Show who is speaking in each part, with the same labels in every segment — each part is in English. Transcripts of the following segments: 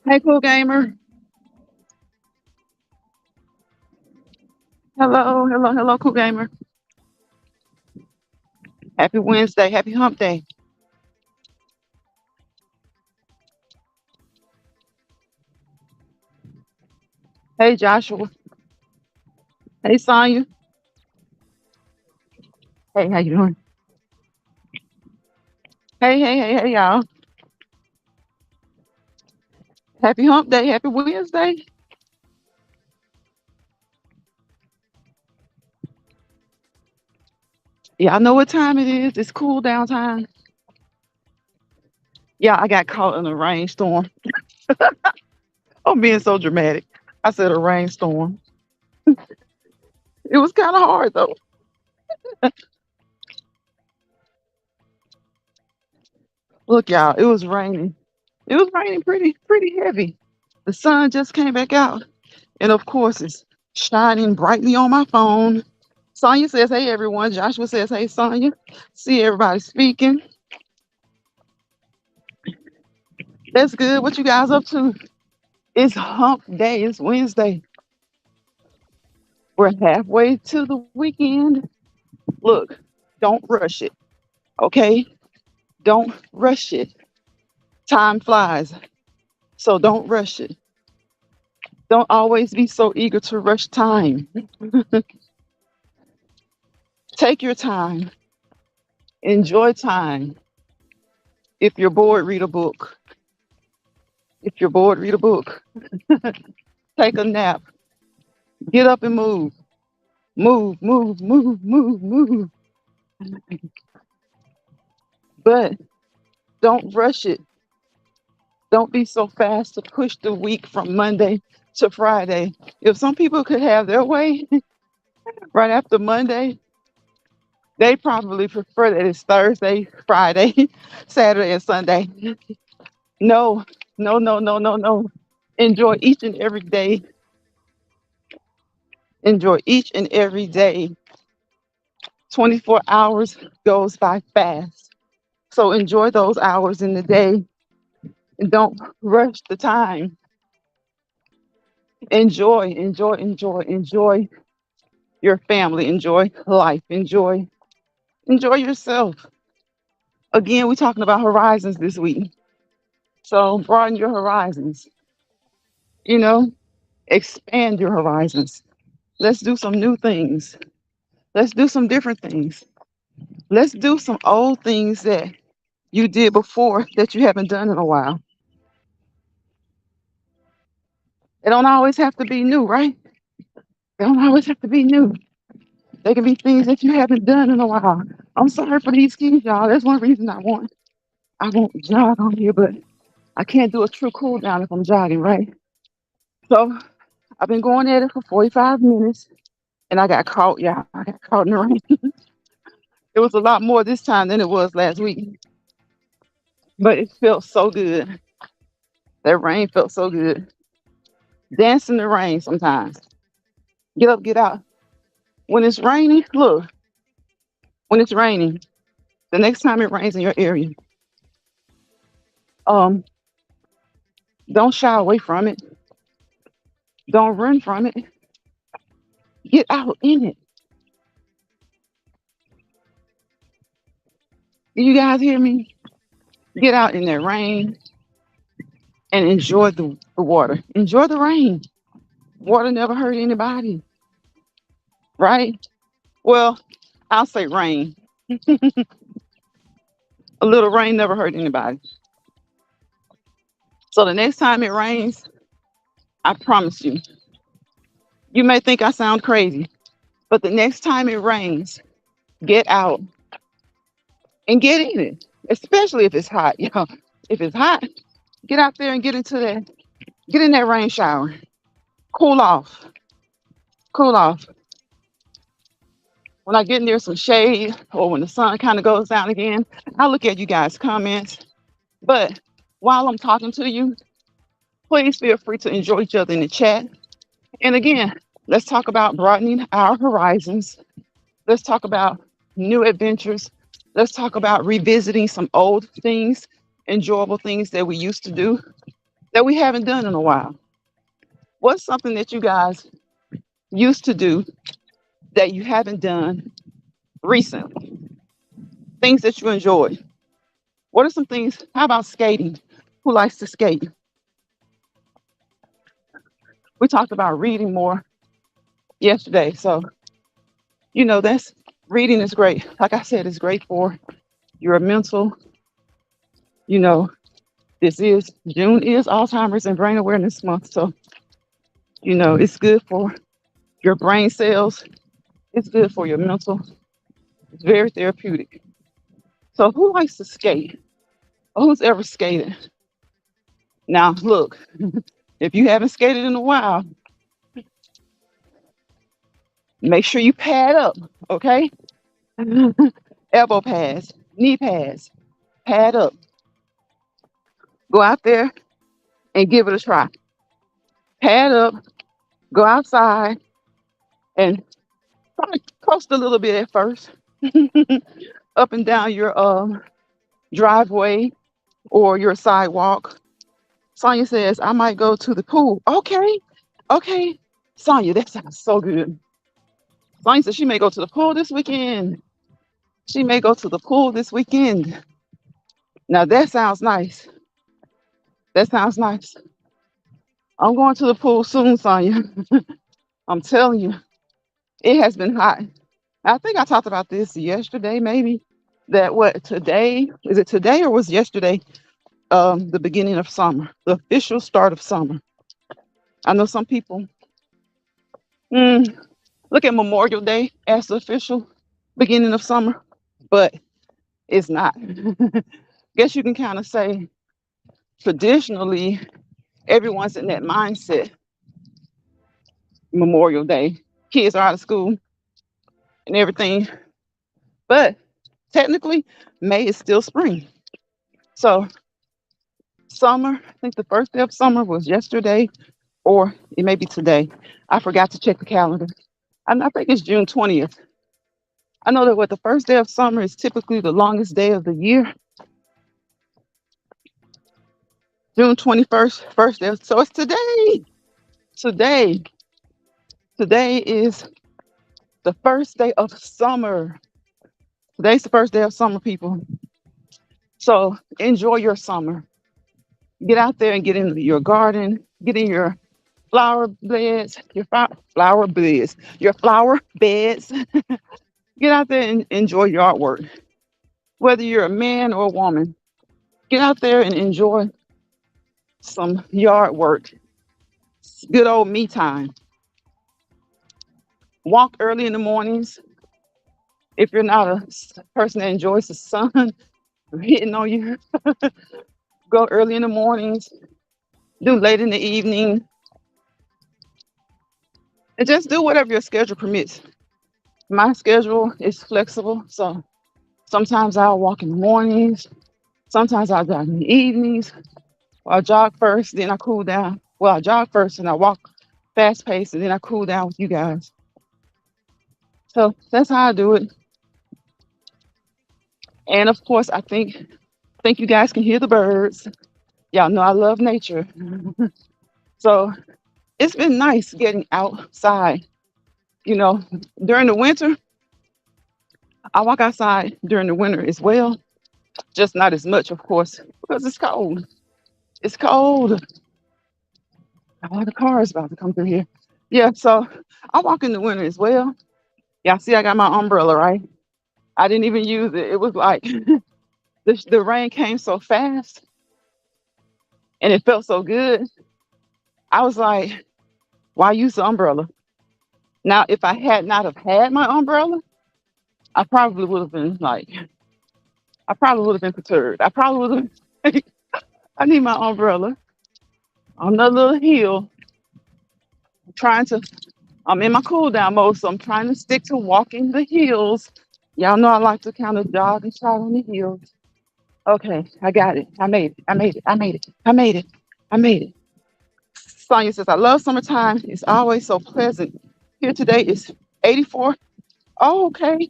Speaker 1: Hey, cool gamer. Hello, hello, hello, cool gamer. Happy Wednesday. Happy hump day. Hey, Joshua. Hey, Sonya. Hey, how you doing? Hey, hey, hey, hey, y'all. Happy hump day. Happy Wednesday. Yeah, I know what time it is. It's cool down time. Yeah, I got caught in a rainstorm. I'm being so dramatic. I said a rainstorm. It was kind of hard though. Look, y'all, it was raining. It was raining pretty heavy. The sun just came back out. And of course, it's shining brightly on my phone. Sonya says, hey, everyone. Joshua says, hey, Sonya. See everybody speaking. That's good. What you guys up to? It's hump day. It's Wednesday. We're halfway to the weekend. Look, don't rush it. Okay? Don't rush it. Time flies. So don't rush it. Don't always be so eager to rush time. Take your time. Enjoy time. If you're bored, read a book. If you're bored, read a book. Take a nap. Get up and move. Move, move, move, move, move. But don't rush it. Don't be so fast to push the week from Monday to Friday. If some people could have their way right after Monday, they probably prefer that it's Thursday, Friday, Saturday, and Sunday. No, no, no, no, no, no. Enjoy each and every day. Enjoy each and every day. 24 hours goes by fast. So enjoy those hours in the day and don't rush the time. Enjoy your family, enjoy life, enjoy yourself. Again, we're talking about horizons this week. So broaden your horizons, you know, expand your horizons. Let's do some new things. Let's do some different things. Let's do some old things that you did before that you haven't done in a while. It don't always have to be new, right? They don't always have to be new. They can be things that you haven't done in a while. I'm sorry for these kids, y'all. That's one reason I won't jog on here, but I can't do a true cool down if I'm jogging, right? So I've been going at it for 45 minutes and I got caught, y'all. I got caught in the rain. It was a lot more this time than it was last week, but it felt so good. That rain felt so good. Dance in the rain sometimes. Get up, get out. When it's raining, look, when it's raining, the next time it rains in your area, um, don't shy away from it. Don't run from it. Get out in it. Do you guys hear me? Get out in that rain and enjoy the water. Enjoy the rain. Water never hurt anybody, right? Well, I'll say rain. A little rain never hurt anybody. So the next time it rains, I promise you, you may think I sound crazy, but the next time it rains, get out and get in it, especially if it's hot. You know, if it's hot, get out there and get in that rain shower. Cool off. Cool off. When I get near some shade or when the sun kind of goes down again, I look at you guys' comments. But while I'm talking to you, please feel free to enjoy each other in the chat. And again, let's talk about broadening our horizons. Let's talk about new adventures. Let's talk about revisiting some old things, enjoyable things that we used to do that we haven't done in a while. What's something that you guys used to do that you haven't done recently? Things that you enjoy. What are some things? How about skating? Who likes to skate? We talked about reading more yesterday. So, that's reading is great. Like I said, it's great for your mental, you know, June is Alzheimer's and Brain Awareness Month. So, it's good for your brain cells. It's good for your mental. It's very therapeutic. So who likes to skate? Or who's ever skated? Now, look, if you haven't skated in a while, make sure you pad up, okay? Elbow pads, knee pads, pad up. Go out there and give it a try. Pad up, go outside and probably coast a little bit at first, up and down your driveway or your sidewalk. Sonia says, I might go to the pool. Okay, okay. Sonia, that sounds so good. Sonia says she may go to the pool this weekend. She may go to the pool this weekend. Now that sounds nice. That sounds nice. I'm going to the pool soon, Sonia. I'm telling you, it has been hot. I think I talked about this yesterday, maybe. That what today is it today or was yesterday? The beginning of summer, the official start of summer. I know some people mm, look at Memorial Day as the official beginning of summer, but it's not. Guess you can kind of say traditionally everyone's in that mindset. Memorial Day, kids are out of school and everything, but technically May is still spring. So summer, I think the first day of summer was yesterday, or it may be today. I forgot to check the calendar. I think it's June 20th. I know that what the first day of summer is typically the longest day of the year. June 21st, first day. So it's today. Today. Today is the first day of summer. Today's the first day of summer, people. So enjoy your summer. Get out there and get into your garden, get in your flower beds, your flower beds. Get out there and enjoy your artwork. Whether you're a man or a woman, get out there and enjoy some yard work. Good old me time. Walk early in the mornings. If you're not a person that enjoys the sun hitting on you, go early in the mornings, do late in the evening, and just do whatever your schedule permits. My schedule is flexible, so sometimes I'll walk in the mornings, sometimes I'll jog in the evenings. I'll jog first, then I cool down. Well, I jog first and I walk fast paced, and then I cool down with you guys. So that's how I do it. And of course, I think you guys can hear the birds. Y'all know I love nature. So it's been nice getting outside. You know, during the winter, I walk outside during the winter as well, just not as much, of course, because it's cold. It's cold. Oh, the car is about to come through here. Yeah, so I walk in the winter as well. Yeah, see, I got my umbrella, right? I didn't even use it. It was like the rain came so fast and it felt so good. I was like, why use the umbrella? Now, if I had not have had my umbrella, I probably would have been like, I probably would have been perturbed. I probably would have, I need my umbrella on the little hill, trying to I'm in my cool down mode, so I'm trying to stick to walking the hills. Y'all know I like to kind of jog and trot on the hills. Okay, I got it. I made it. I made it. I made it. I made it. I made it. Sonia says, I love summertime. It's always so pleasant. Here today is 84. Oh, okay.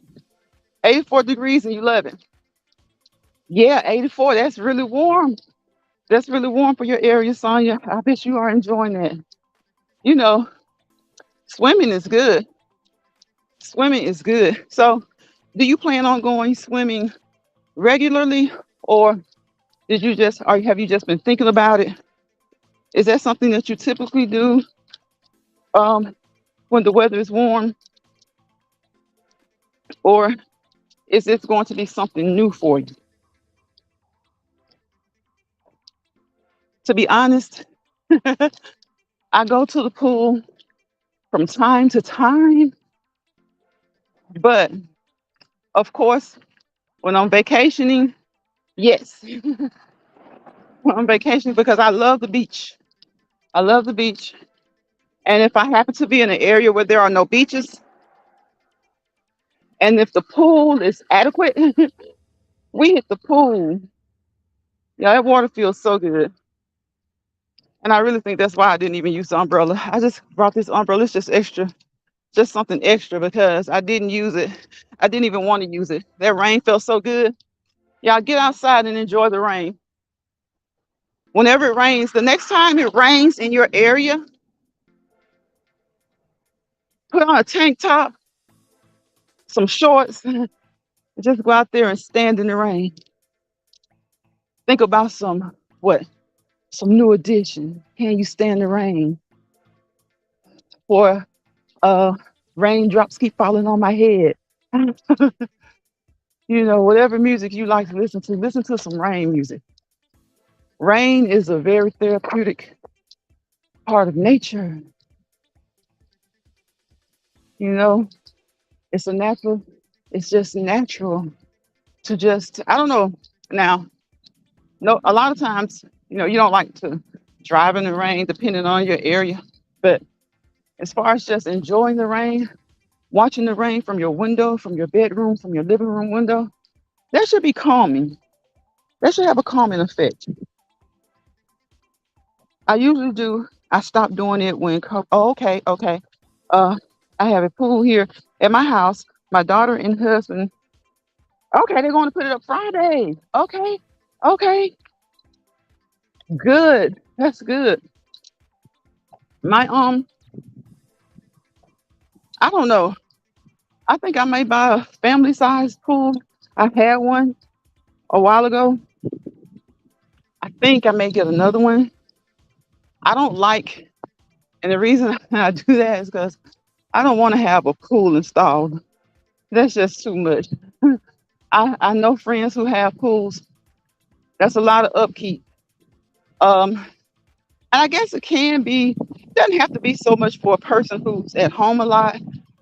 Speaker 1: 84 degrees and 11. Yeah, 84. That's really warm. That's really warm for your area, Sonia. I bet you are enjoying that. You know, swimming is good. Swimming is good. So, do you plan on going swimming regularly, or did you just, or have you just been thinking about it? Is that something that you typically do um, when the weather is warm, or is this going to be something new for you? To be honest, I go to the pool from time to time, but of course, when I'm vacationing, yes, when I'm vacationing because I love the beach. I love the beach. And if I happen to be in an area where there are no beaches, and if the pool is adequate, we hit the pool. Yeah, that water feels so good. And I really think that's why I didn't even use the umbrella. I just brought this umbrella. It's just extra, just something extra because I didn't use it. I didn't even want to use it. That rain felt so good. Y'all get outside and enjoy the rain. Whenever it rains, the next time it rains in your area, put on a tank top, some shorts, and just go out there and stand in the rain. Think about what? Some new edition. Can you stand the rain? Or uh raindrops keep falling on my head. Whatever music you like to listen to some rain music. Rain is a very therapeutic part of nature. You know, it's a natural, it's just natural to just, I don't know. Now, no, a lot of times, you don't like to drive in the rain depending on your area. But as far as just enjoying the rain, watching the rain from your window, from your bedroom, from your living room window, that should be calming. That should have a calming effect. I usually do. I stopped doing it when. Oh, okay, okay. Uh, I have a pool here at my house. My daughter and husband. Okay, they're going to put it up Friday. Okay, okay, good. That's good. My I don't know. I think I may buy a family size pool. I had one a while ago. I think I may get another one. I don't like, and the reason I do that is because I don't want to have a pool installed. That's just too much. I know friends who have pools. That's a lot of upkeep. And I guess it can be, doesn't have to be so much for a person who's at home a lot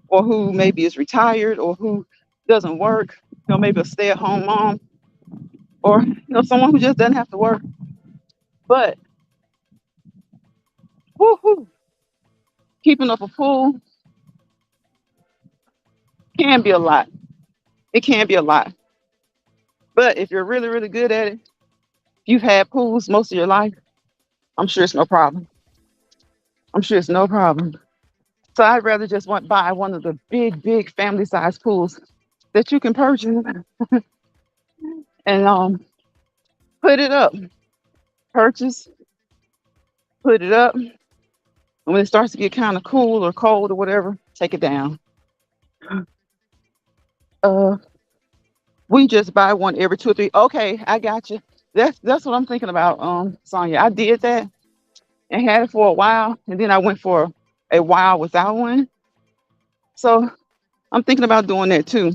Speaker 1: or who maybe is retired or who doesn't work, maybe a stay at home mom or, someone who just doesn't have to work. But woo-hoo, keeping up a pool can be a lot. It can be a lot. But if you're really, really good at it, you've had pools most of your life, I'm sure it's no problem. I'm sure it's no problem. So I'd rather just buy one of the big, big family size pools that you can purchase and put it up. Purchase, put it up. And when it starts to get kind of cool or cold or whatever, take it down. Uh, we just buy one every 2 or 3. Okay, I got you. That's what I'm thinking about, Sonia. I did that and had it for a while, and then I went for a while without one. So I'm thinking about doing that too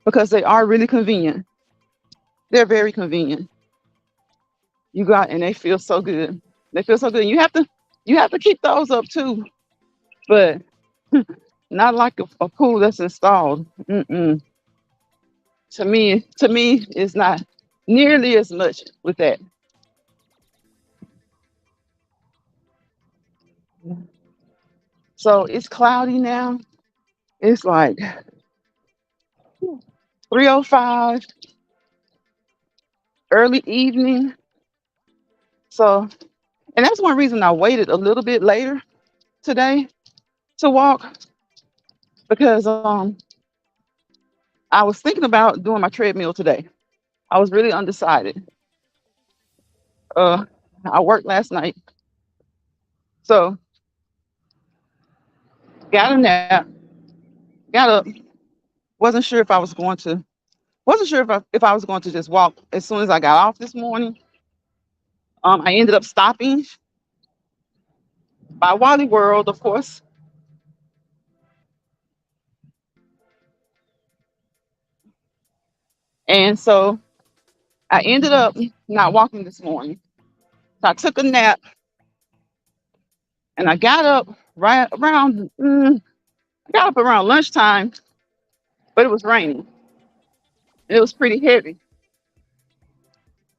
Speaker 1: because they are really convenient. They're very convenient. You got and they feel so good. They feel so good. You have to keep those up too, but not like a pool that's installed. Mm-mm. To me, it's not nearly as much with that. So it's cloudy now. It's like 3:05, early evening. So, and that's one reason I waited a little bit later today to walk because I was thinking about doing my treadmill today. I was really undecided. Uh, I worked last night, so got a nap, got up, wasn't sure if I was going to just walk as soon as I got off this morning. I ended up stopping by Wally World, of course, and so I ended up not walking this morning. So I took a nap and I got up right around I got up around lunchtime, but it was raining. It was pretty heavy.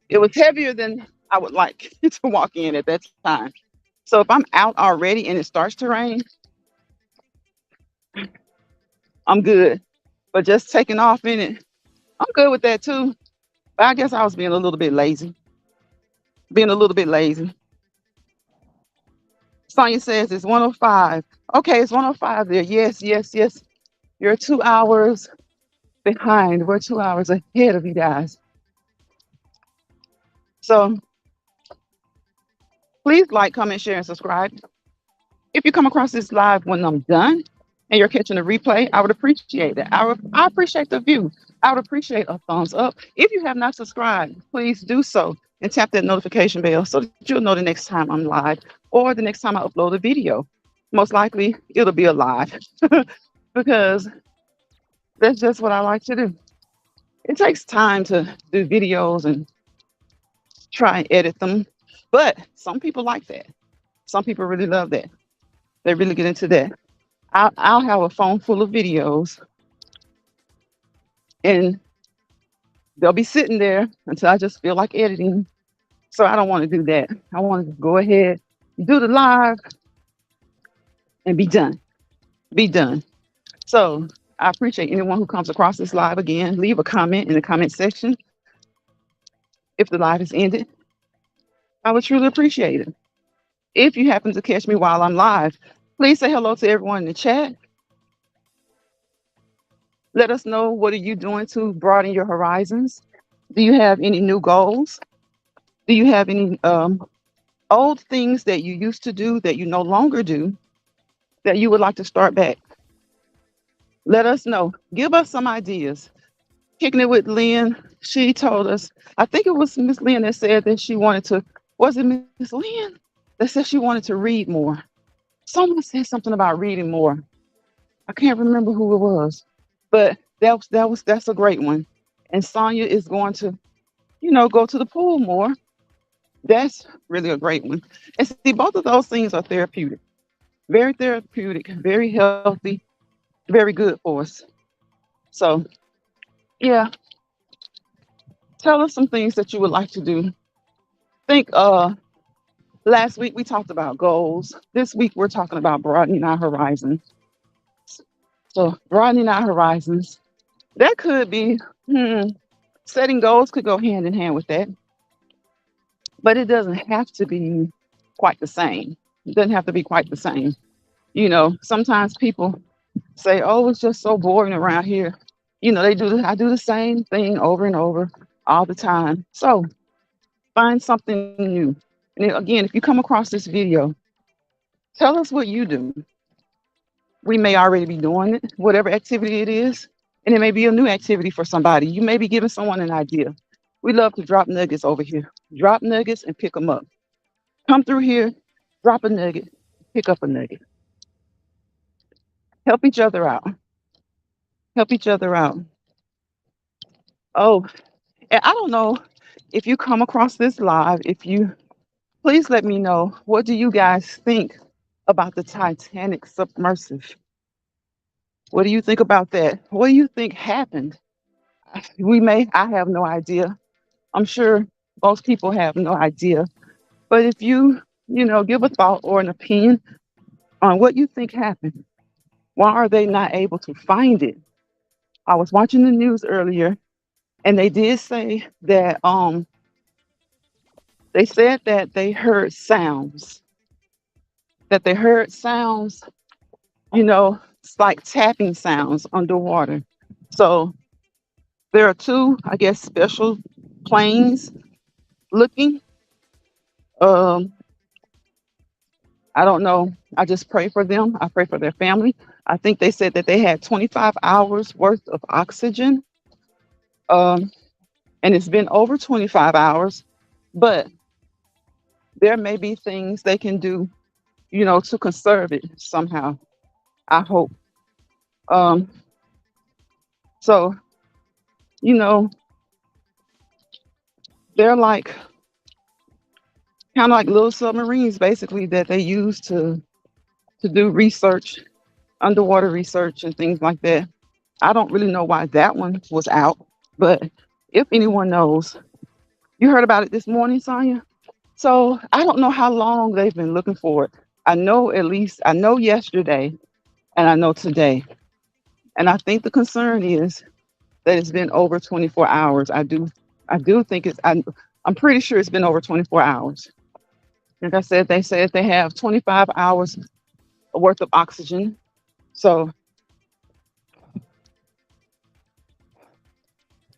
Speaker 1: It was heavier than I would like to walk in at that time. So if I'm out already and it starts to rain, I'm good. But just taking off in it, I'm good with that too. But I guess I was being a little bit lazy. Being a little bit lazy. Sonya says it's 105. Okay, it's 105 there. Yes, yes, yes. You're 2 hours behind. We're 2 hours ahead of you guys. So please like, comment, share, and subscribe. If you come across this live when I'm done and you're catching a replay, I would appreciate it. I appreciate the view. I would appreciate a thumbs up. If you have not subscribed, please do so and tap that notification bell so that you'll know the next time I'm live or the next time I upload a video. Most likely it'll be a live because that's just what I like to do. It takes time to do videos and try and edit them, but some people like that. Some people really love that. They really get into that. I'll have a phone full of videos and they'll be sitting there until I just feel like editing. So I don't want to do that. I want to go ahead, do the live, and be done. Be done. So I appreciate anyone who comes across this live again. Leave a comment in the comment section if the live is ended. I would truly appreciate it. If you happen to catch me while I'm live, please say hello to everyone in the chat. Let us know, what are you doing to broaden your horizons? Do you have any new goals? Do you have any old things that you used to do that you no longer do that you would like to start back? Let us know. Give us some ideas. Kicking it with Lynn, she told us, I think it was Miss Lynn that said that she wanted to, was it Miss Lynn that said she wanted to read more? Someone said something about reading more. I can't remember who it was, but that's a great one. And Sonya is going to, go to the pool more. That's really a great one. And see, both of those things are therapeutic, very healthy, very good for us. So, yeah, tell us some things that you would like to do. Think last week we talked about goals. This week we're talking about broadening our horizons. So, broadening our horizons. That could be setting goals could go hand in hand with that, but it doesn't have to be quite the same. It doesn't have to be quite the same. Sometimes people say, "Oh, it's just so boring around here." I do the same thing over and over all the time. So find something new. And again, if you come across this video, tell us what you do. We may already be doing it, whatever activity it is, and it may be a new activity for somebody. You may be giving someone an idea. We love to drop nuggets over here. Drop nuggets and pick them up. Come through here, drop a nugget, pick up a nugget. Help each other out. Help each other out. Oh, and I don't know if you come across this live, please let me know, what do you guys think about the Titanic submersive? What do you think about that? What do you think happened? I have no idea. I'm sure most people have no idea. But if you give a thought or an opinion on what you think happened. Why are they not able to find it? I was watching the news earlier, and they did say that they said that they heard sounds, that they heard sounds, it's like tapping sounds underwater. So there are two, I guess, special planes looking. Um, I don't know. I just pray for them. I pray for their family. I think they said that they had 25 hours worth of oxygen, um, and it's been over 25 hours. But there may be things they can do, to conserve it somehow. I hope. Um, so, you know, they're like kind of like little submarines, basically, that they use to do research, underwater research, and things like that. I don't really know why that one was out, but if anyone knows, you heard about it this morning, Sonya. So I don't know how long they've been looking for it. I know yesterday and I know today. And I think the concern is that it's been over 24 hours. I do think I'm pretty sure it's been over 24 hours. Like I said, they said they have 25 hours worth of oxygen. So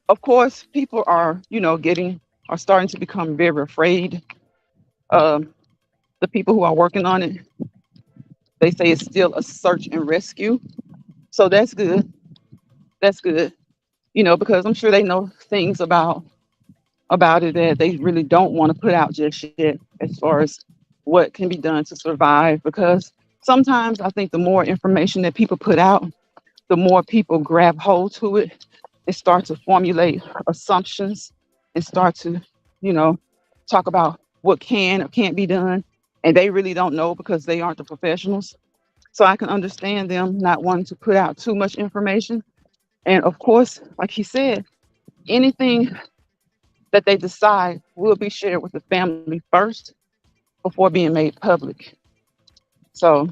Speaker 1: of course people are, are starting to become very afraid. Um, the people who are working on it, they say it's still a search and rescue. So that's good. That's good. Because I'm sure they know things about it that they really don't want to put out just yet as far as what can be done to survive. Because sometimes I think the more information that people put out, the more people grab hold to it and start to formulate assumptions and start to, you know, talk about what can or can't be done. And they really don't know because they aren't the professionals. So I can understand them not wanting to put out too much information. And of course, like he said, anything that they decide will be shared with the family first before being made public. So,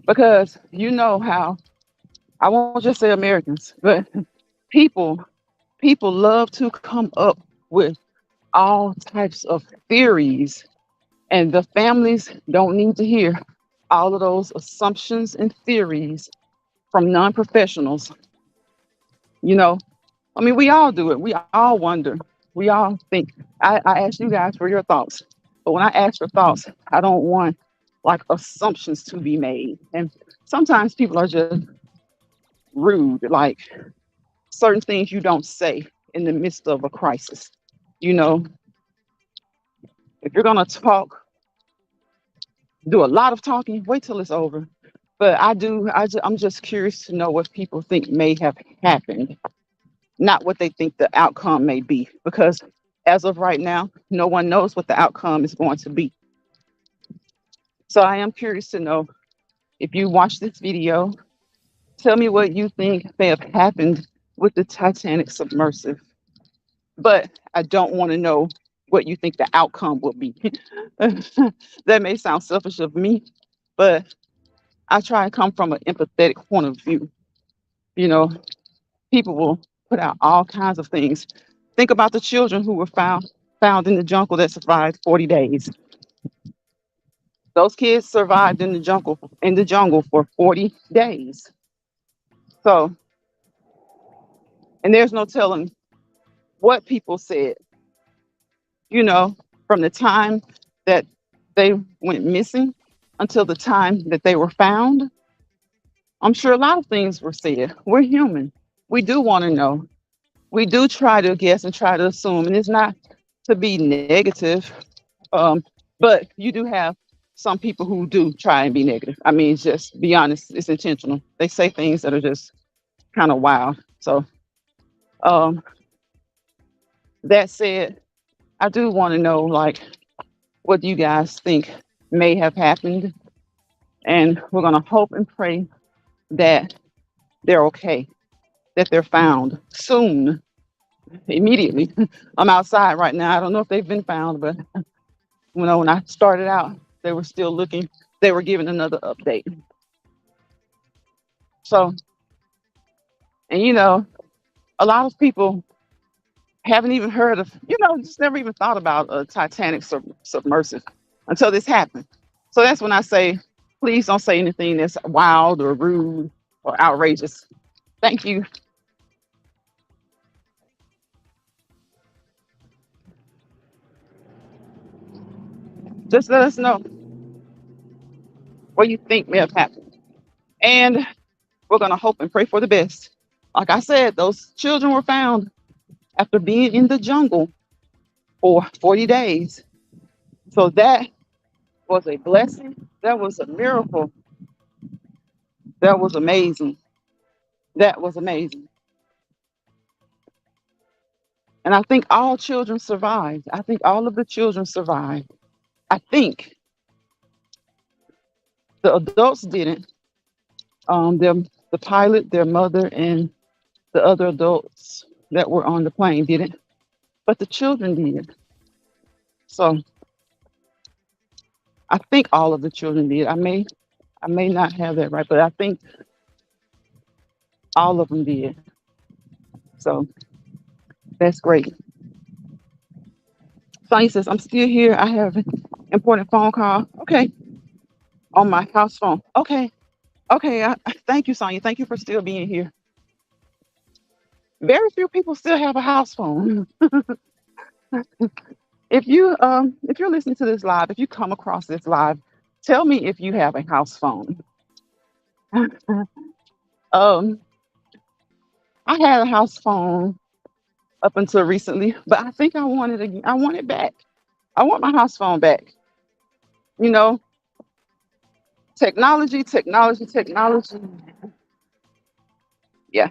Speaker 1: because you know how, I won't just say Americans, but people people love to come up with all types of theories, and the families don't need to hear all of those assumptions and theories from non-professionals. You know, I mean, we all do it. We all wonder. We all think. I asked you guys for your thoughts, but when I ask for thoughts, I don't want like assumptions to be made. And sometimes people are just rude, like certain things you don't say in the midst of a crisis. You know, if you're gonna talk, do a lot of talking, wait till it's over. But I'm just curious to know what people think may have happened, not what they think the outcome may be. Because as of right now, no one knows what the outcome is going to be. So I am curious to know if you watch this video, tell me what you think may have happened with the Titanic submersive. But I don't want to know what you think the outcome will be. That may sound selfish of me, but I try and come from an empathetic point of view. You know, people will put out all kinds of things. Think about the children who were found in the jungle that survived 40 days. Those kids survived in the jungle for 40 days. So, and there's no telling what people said, you know, from the time that they went missing until the time that they were found. I'm sure a lot of things were said. We're human. We do want to know. We do try to guess and try to assume, and it's not to be negative, um, but you do have some people who do try and be negative. I mean, just be honest, it's intentional. They say things that are just kind of wild. So, um, that said, I do want to know, like, what you guys think may have happened, and we're gonna hope and pray that they're okay, that they're found soon, immediately. I'm outside right now. I don't know if they've been found, but when I started out, they were still looking. they were given another update. So, and a lot of people haven't even heard of, just never even thought about a Titanic submersive until this happened. So that's when I say, please don't say anything that's wild or rude or outrageous. Thank you. Just let us know what you think may have happened. And we're going to hope and pray for the best. Like I said, those children were found after being in the jungle for 40 days. So that was a blessing. That was a miracle. That was amazing. That was amazing. And I think all children survived. I think all of the children survived. I think the adults didn't. The pilot, their mother, and the other adults that were on the plane didn't, but the children did. So I think all of the children did. I may not have that right, but I think all of them did. So that's great. Sonny says, I'm still here. I have an important phone call. Okay. On my house phone. Okay. Okay. Thank you, Sonia. Thank you for still being here. Very few people still have a house phone. If you're listening to this live, if you come across this live, tell me if you have a house phone. um, I had a house phone up until recently, but I think I want it again. I want it back. I want my house phone back. You know, technology, technology, technology. Yeah,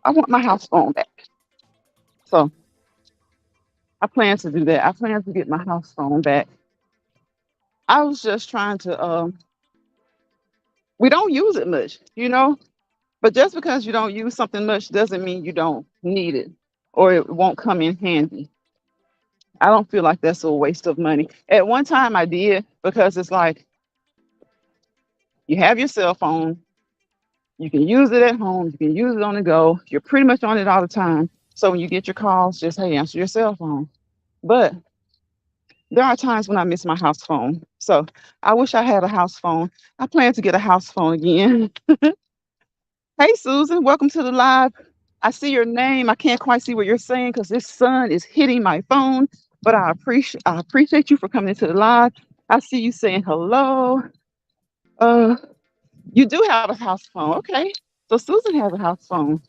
Speaker 1: I want my house phone back. So I plan to do that. I plan to get my house phone back. I was just trying to. We don't use it much. But just because you don't use something much doesn't mean you don't need it or it won't come in handy. I don't feel like that's a waste of money. At one time I did because it's like you have your cell phone, you can use it at home, you can use it on the go, you're pretty much on it all the time. So when you get your calls, just hey, answer your cell phone. But there are times when I miss my house phone. So I wish I had a house phone. I plan to get a house phone again. Hey Susan, welcome to the live. I see your name. I can't quite see what you're saying because this sun is hitting my phone, but I appreciate you for coming into the live. I see you saying hello. Uh, you do have a house phone. Okay. So Susan has a house phone.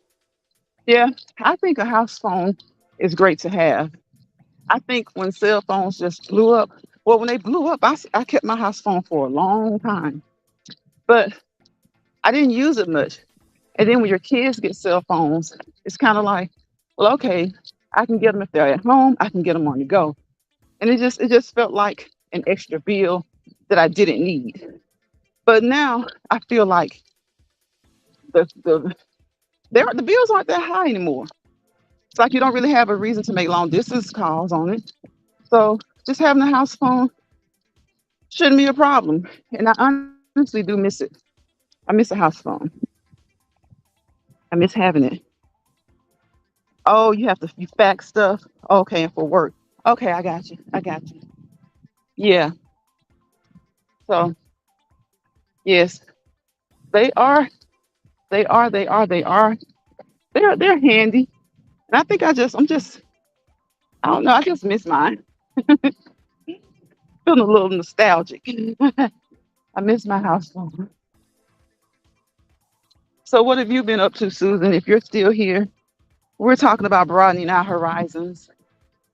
Speaker 1: Yeah, I think a house phone is great to have. I think when cell phones just blew up, well, when they blew up, I kept my house phone for a long time, but I didn't use it much. And then when your kids get cell phones, it's kind of like, well, okay, I can get them if they're at home. I can get them on the go, and it just felt like an extra bill that I didn't need. But now I feel like the the bills aren't that high anymore. It's like you don't really have a reason to make long distance calls on it. So just having a house phone shouldn't be a problem. And I honestly do miss it. I miss a house phone. I miss having it. Oh, you fax stuff. Okay, and for work. Okay, I got you. I got you. Yeah. So yes, they are. They are. They are. They are. They're handy. And I think I don't know. I just miss mine. Feeling a little nostalgic. I miss my house phone. So what have you been up to, Susan? If you're still here, we're talking about broadening our horizons.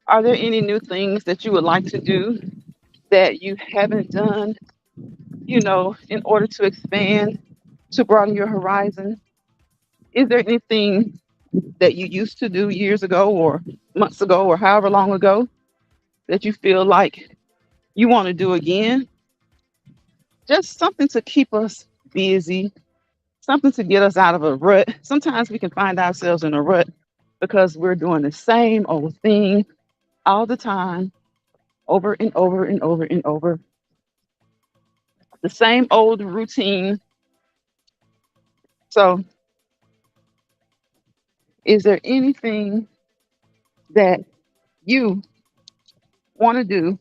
Speaker 1: Are there any new things that you would like to do that you haven't done, in order to expand, to broaden your horizon? Is there anything that you used to do years ago or months ago or however long ago that you feel like you want to do again? Just something to keep us busy, something to get us out of a rut. Sometimes we can find ourselves in a rut because we're doing the same old thing all the time, over and over and over and over. the same old routine. So, is there anything that you want to do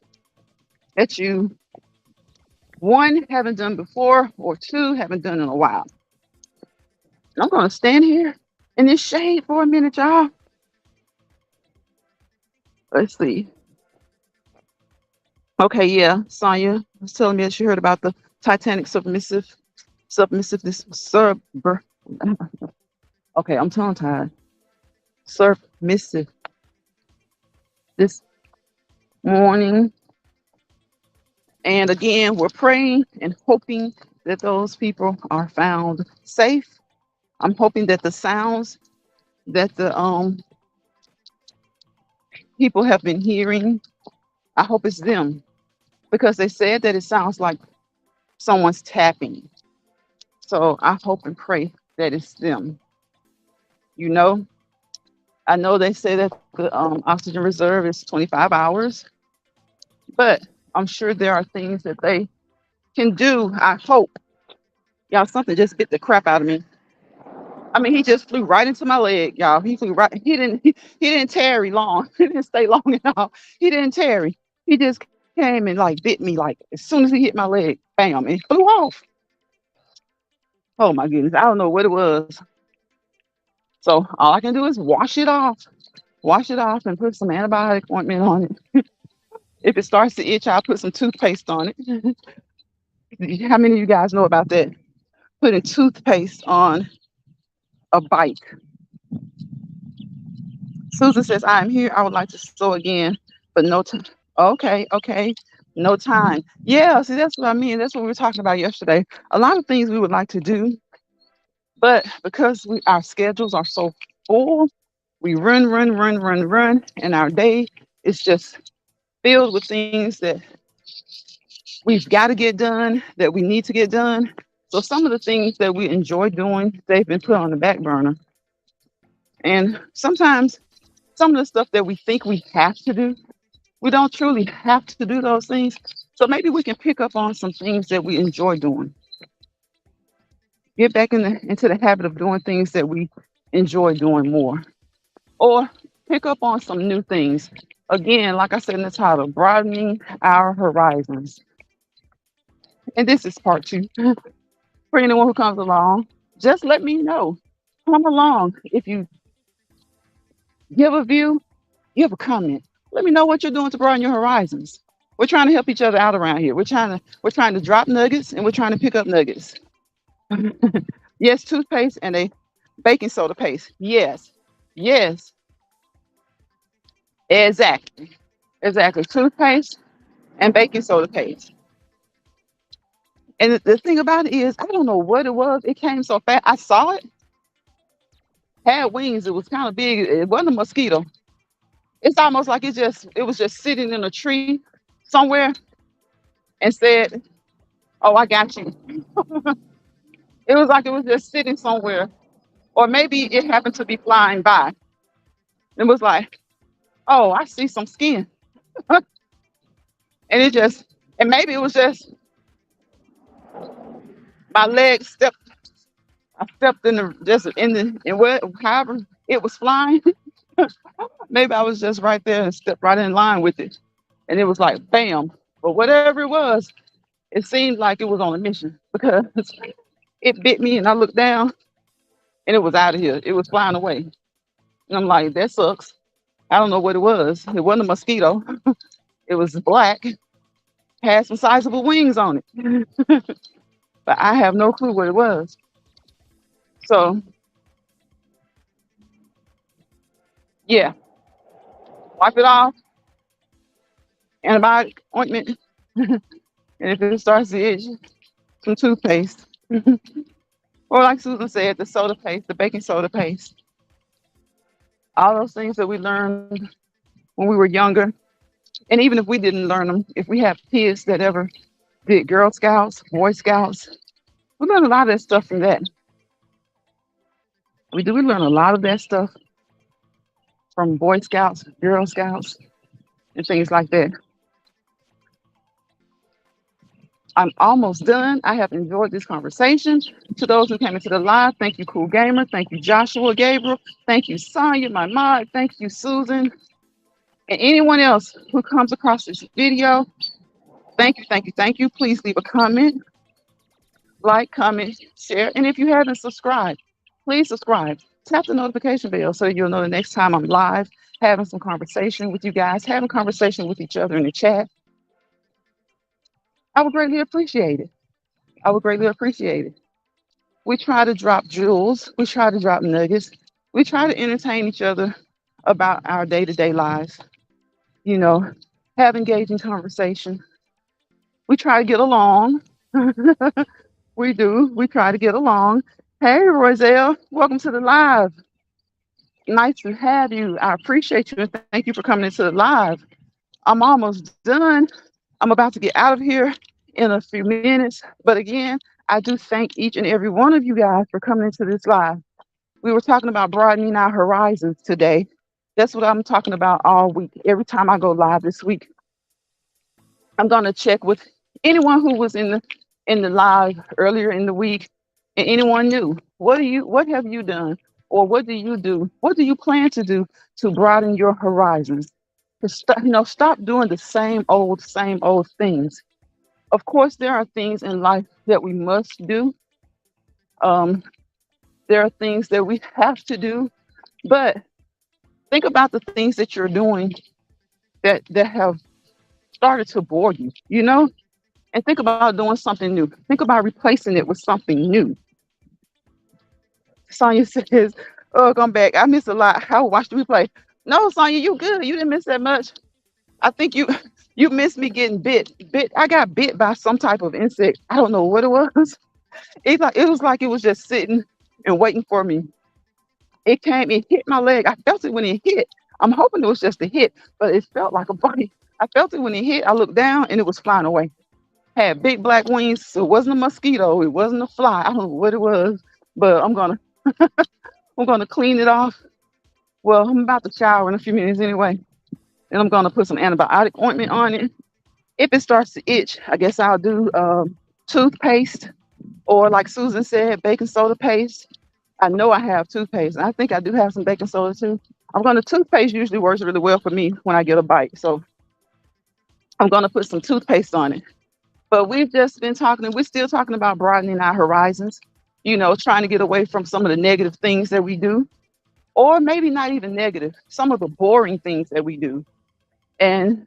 Speaker 1: that you, one, haven't done before, or two, haven't done in a while? And I'm going to stand here in this shade for a minute, y'all. Let's see. Okay, yeah, Sonya was telling me that she heard about the Titanic submissive, sub. Okay, I'm tongue tied. Submissive this morning. And again, we're praying and hoping that those people are found safe. I'm hoping that the sounds that the people have been hearing, I hope it's them because they said that it sounds like someone's tapping. So I hope and pray that it's them. You know, I know they say that the oxygen reserve is 25 hours, but I'm sure there are things that they can do. I hope. Y'all, something just bit the crap out of me. I mean, he just flew right into my leg, y'all. He flew right. He didn't tarry long. He didn't stay long at all. He didn't tarry. He just came and like bit me like as soon as he hit my leg, bam, and flew off. Oh my goodness, I don't know what it was. So all I can do is wash it off, and put some antibiotic ointment on it. If it starts to itch, I'll put some toothpaste on it. How many of you guys know about that? Putting toothpaste on a bite. Susan says, I'm here. I would like to sew again, but no time. Okay, okay. No time. Yeah, see, that's what I mean. That's what we were talking about yesterday. A lot of things we would like to do, but because our schedules are so full, we run, and our day is just filled with things that we've got to get done, that we need to get done. So some of the things that we enjoy doing, they've been put on the back burner. And sometimes some of the stuff that we think we have to do, we don't truly have to do those things. So maybe we can pick up on some things that we enjoy doing. Get back into the habit of doing things that we enjoy doing more. Or pick up on some new things. Again, like I said in the title, broadening our horizons. And this is part two. For anyone who comes along, just let me know. Come along. If you give a view, give a comment. Let me know what you're doing to broaden your horizons. We're trying to help each other out around here. We're trying to drop nuggets and we're trying to pick up nuggets. Yes, toothpaste and a baking soda paste. Yes. Yes. Exactly. Exactly. Toothpaste and baking soda paste. And the thing about it is, I don't know what it was. It came so fast. I saw it, had wings. It was kind of big. It wasn't a mosquito. It's almost like it was just sitting in a tree somewhere and said, "Oh, I got you." It was like it was just sitting somewhere, or maybe it happened to be flying by. It was like, "Oh, I see some skin," and it just, and maybe it was just my leg stepped. I stepped in the just in the and where however it was flying. Maybe I was just right there and stepped right in line with it, and it was like bam. But whatever it was, it seemed like it was on a mission because it bit me, and I looked down, and it was out of here. It was flying away, and I'm like, that sucks. I don't know what it was. It wasn't a mosquito. It was black, had some sizable wings on it, but I have no clue what it was. So yeah, wipe it off, antibiotic ointment, and if it starts to itch, some toothpaste. Or like Susan said, the soda paste, the baking soda paste, all those things that we learned when we were younger. And even if we didn't learn them, if we have kids that ever did Girl Scouts, Boy Scouts, we learn a lot of that stuff from that. We do. We learn a lot of that stuff from Boy Scouts, Girl Scouts, and things like that. I'm almost done. I have enjoyed this conversation. To those who came into the live, thank you, Cool Gamer. Thank you, Joshua Gabriel. Thank you, Sonya, my mod. Thank you, Susan. And anyone else who comes across this video, thank you, thank you, thank you. Please leave a comment, like, comment, share. And if you haven't subscribed, please subscribe. Tap the notification bell so you'll know the next time I'm live, having some conversation with you guys, having conversation with each other in the chat. I would greatly appreciate it. I would greatly appreciate it. We try to drop jewels, we try to drop nuggets, we try to entertain each other about our day-to-day lives, you know, have engaging conversation. We try to get along. We do. We try to get along. Hey, Roiselle, welcome to the live. Nice to have you. I appreciate you and thank you for coming into the live. I'm almost done. I'm about to get out of here in a few minutes. But again, I do thank each and every one of you guys for coming into this live. We were talking about broadening our horizons today. That's what I'm talking about all week. Every time I go live this week, I'm gonna check with anyone who was in the live earlier in the week and anyone new. What have you done? Or what do you do? What do you plan to do to broaden your horizons? To stop doing the same old things. Of course, there are things in life that we must do. Um, there are things that we have to do, but think about the things that you're doing that have started to bore you, and think about doing something new. Think about replacing it with something new. Sonya says, "Oh, come back. I missed a lot. I will watch the replay." No, Sonya, you good. You didn't miss that much. I think you you missed me getting bit. I got bit by some type of insect. I don't know what it was. It was like it was just sitting and waiting for me. It came, it hit my leg. I felt it when it hit. I'm hoping it was just a hit, but it felt like a bite. I felt it when it hit. I looked down and it was flying away. Had big black wings. So it wasn't a mosquito. It wasn't a fly. I don't know what it was, but I'm gonna clean it off. Well, I'm about to shower in a few minutes anyway, and I'm gonna put some antibiotic ointment on it. If it starts to itch, I guess I'll do toothpaste or, like Susan said, baking soda paste. I know I have toothpaste, and I think I do have some baking soda too. Toothpaste usually works really well for me when I get a bite, so I'm gonna put some toothpaste on it. But we've just been talking, and we're still talking about broadening our horizons. Trying to get away from some of the negative things that we do, or maybe not even negative, some of the boring things that we do, and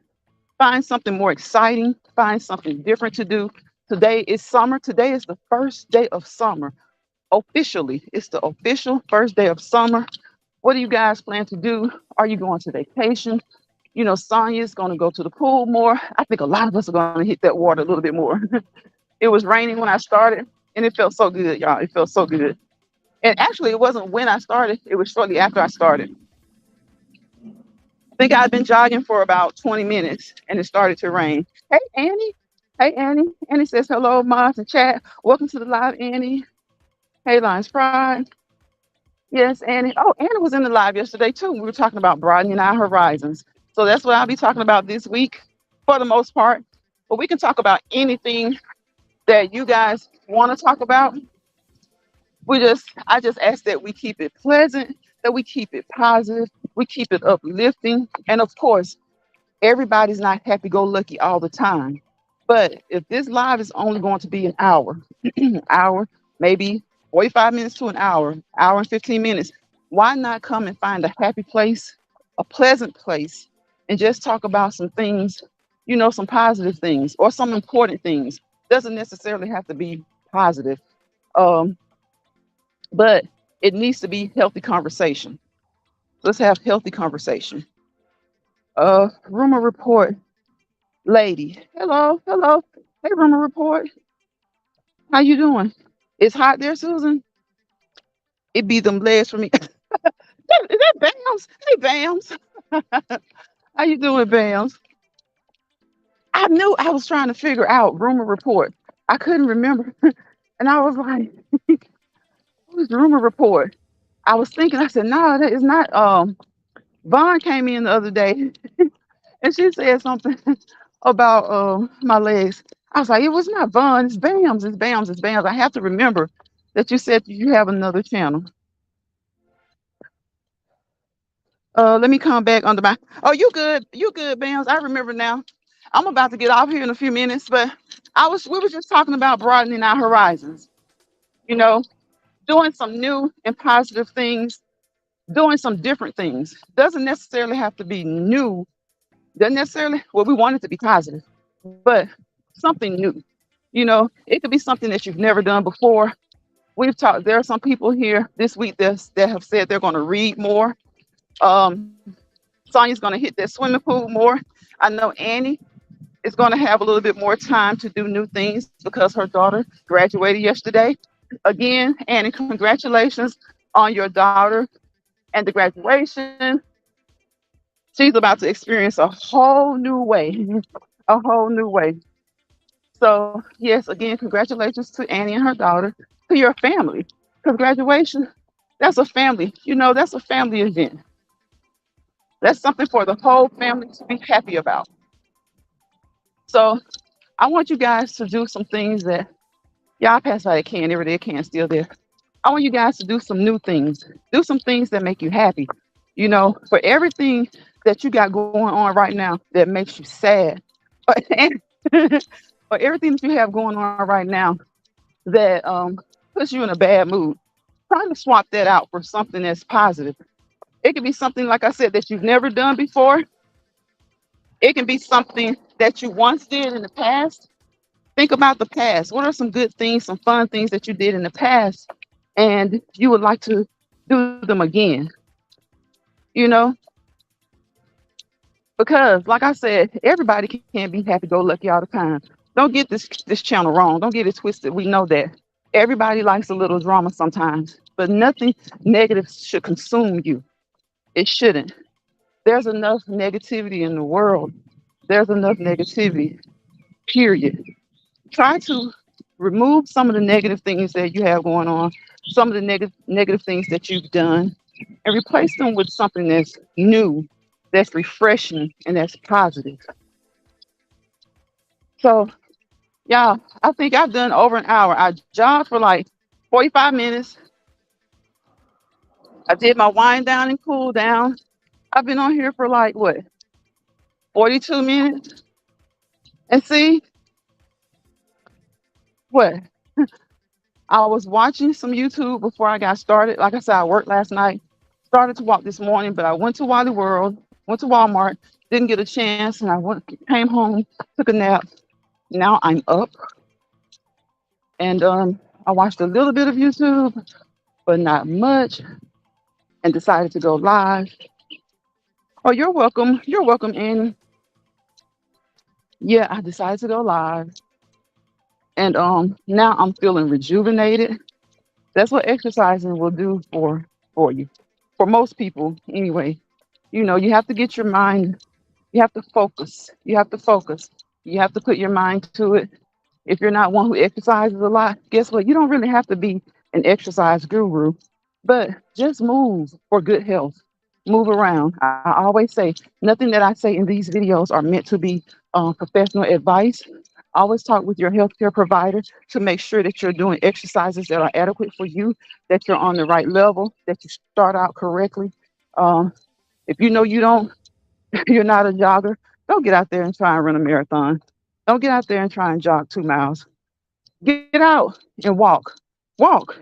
Speaker 1: find something more exciting, find something different to do. Today is summer. Today is the first day of summer. Officially, it's the official first day of summer. What do you guys plan to do? Are you going to vacation? Sonya's going to go to the pool more. I think a lot of us are going to hit that water a little bit more. It was raining when I started, and it felt so good, y'all. It felt so good. And actually, it wasn't when I started, it was shortly after I started. I think I'd been jogging for about 20 minutes, and it started to rain. Hey, Annie. Hey, Annie. Annie says, hello, moms and chat. Welcome to the live, Annie. Hey, Lions Pride. Yes, Annie. Oh, Annie was in the live yesterday, too. We were talking about broadening our horizons. So that's what I'll be talking about this week for the most part. But we can talk about anything that you guys want to talk about. I just ask that we keep it pleasant, that we keep it positive, we keep it uplifting. And of course, everybody's not happy go lucky all the time. But if this live is only going to be an hour, hour, maybe 45 minutes to an hour and 15 minutes, why not come and find a happy place, a pleasant place, and just talk about some things, some positive things or some important things. Doesn't necessarily have to be positive. Um, but it needs to be healthy conversation. Let's have healthy conversation. Rumor report, lady. Hello, hello. Hey, rumor report. How you doing? It's hot there, Susan. It be them legs for me. Is that Bams? Hey, Bams. How you doing, Bams? I knew I was trying to figure out rumor report. I couldn't remember, and I was like, "Who's rumor report?" I was thinking. I said, "No, that is not." Vaughn came in the other day, and she said something about my legs. I was like, it was not Vaughn, it's Bams, it's Bams, it's Bams. I have to remember that you said you have another channel. Let me come back under my. Oh, you good, Bams. I remember now. I'm about to get off here in a few minutes, but we were just talking about broadening our horizons. You know, doing some new and positive things, doing some different things. Doesn't necessarily have to be new. Doesn't necessarily. Well, we want it to be positive, but something new. It could be something that you've never done before. We've talked. There are some people here this week that have said they're going to read more. Um, Sonia's going to hit that swimming pool more. I know Annie is going to have a little bit more time to do new things because her daughter graduated yesterday. Again, Annie, congratulations on your daughter and the graduation. She's about to experience a whole new way, a whole new way. So, yes, again, congratulations to Annie and her daughter, to your family. Because graduation, that's a family, that's a family event. That's something for the whole family to be happy about. So, I want you guys to do some things that y'all pass by the can every day, can still there. I want you guys to do some new things. Do some things that make you happy. For everything that you got going on right now that makes you sad, or everything that you have going on right now that puts you in a bad mood, try to swap that out for something that's positive. It can be something, like I said, that you've never done before. It can be something that you once did in the past. Think about the past. What are some good things, some fun things that you did in the past, and you would like to do them again? You know, because like I said, everybody can't be happy go lucky all the time. Don't get this channel wrong. Don't get it twisted. We know that everybody likes a little drama sometimes, but nothing negative should consume you. It shouldn't. There's enough negativity in the world. There's enough negativity, period. Try to remove some of the negative things that you have going on, some of the negative things that you've done, and replace them with something that's new, that's refreshing, and that's positive. So, yeah, I think I've done over an hour. I jogged for like 45 minutes. I did my wind down and cool down. I've been on here for like what, 42 minutes? And see what? I was watching some YouTube before I got started. Like I said, I worked last night, started to walk this morning, but I went to Wally World, went to Walmart, didn't get a chance, and came home, took a nap. Now I'm up, and I watched a little bit of YouTube, but not much, and decided to go live. Oh, you're welcome. You're welcome, Annie. Yeah, I decided to go live, and now I'm feeling rejuvenated. That's what exercising will do for you, for most people anyway. You have to get your mind. You have to focus. You have to focus. You have to put your mind to it. If you're not one who exercises a lot, guess what? You don't really have to be an exercise guru, but just move for good health. Move around. I always say nothing that I say in these videos are meant to be professional advice. Always talk with your healthcare provider to make sure that you're doing exercises that are adequate for you, that you're on the right level, that you start out correctly. Um, if you know you don't, you're not a jogger, don't get out there and try and run a marathon. Don't get out there and try and jog 2 miles. Get out and walk. Walk.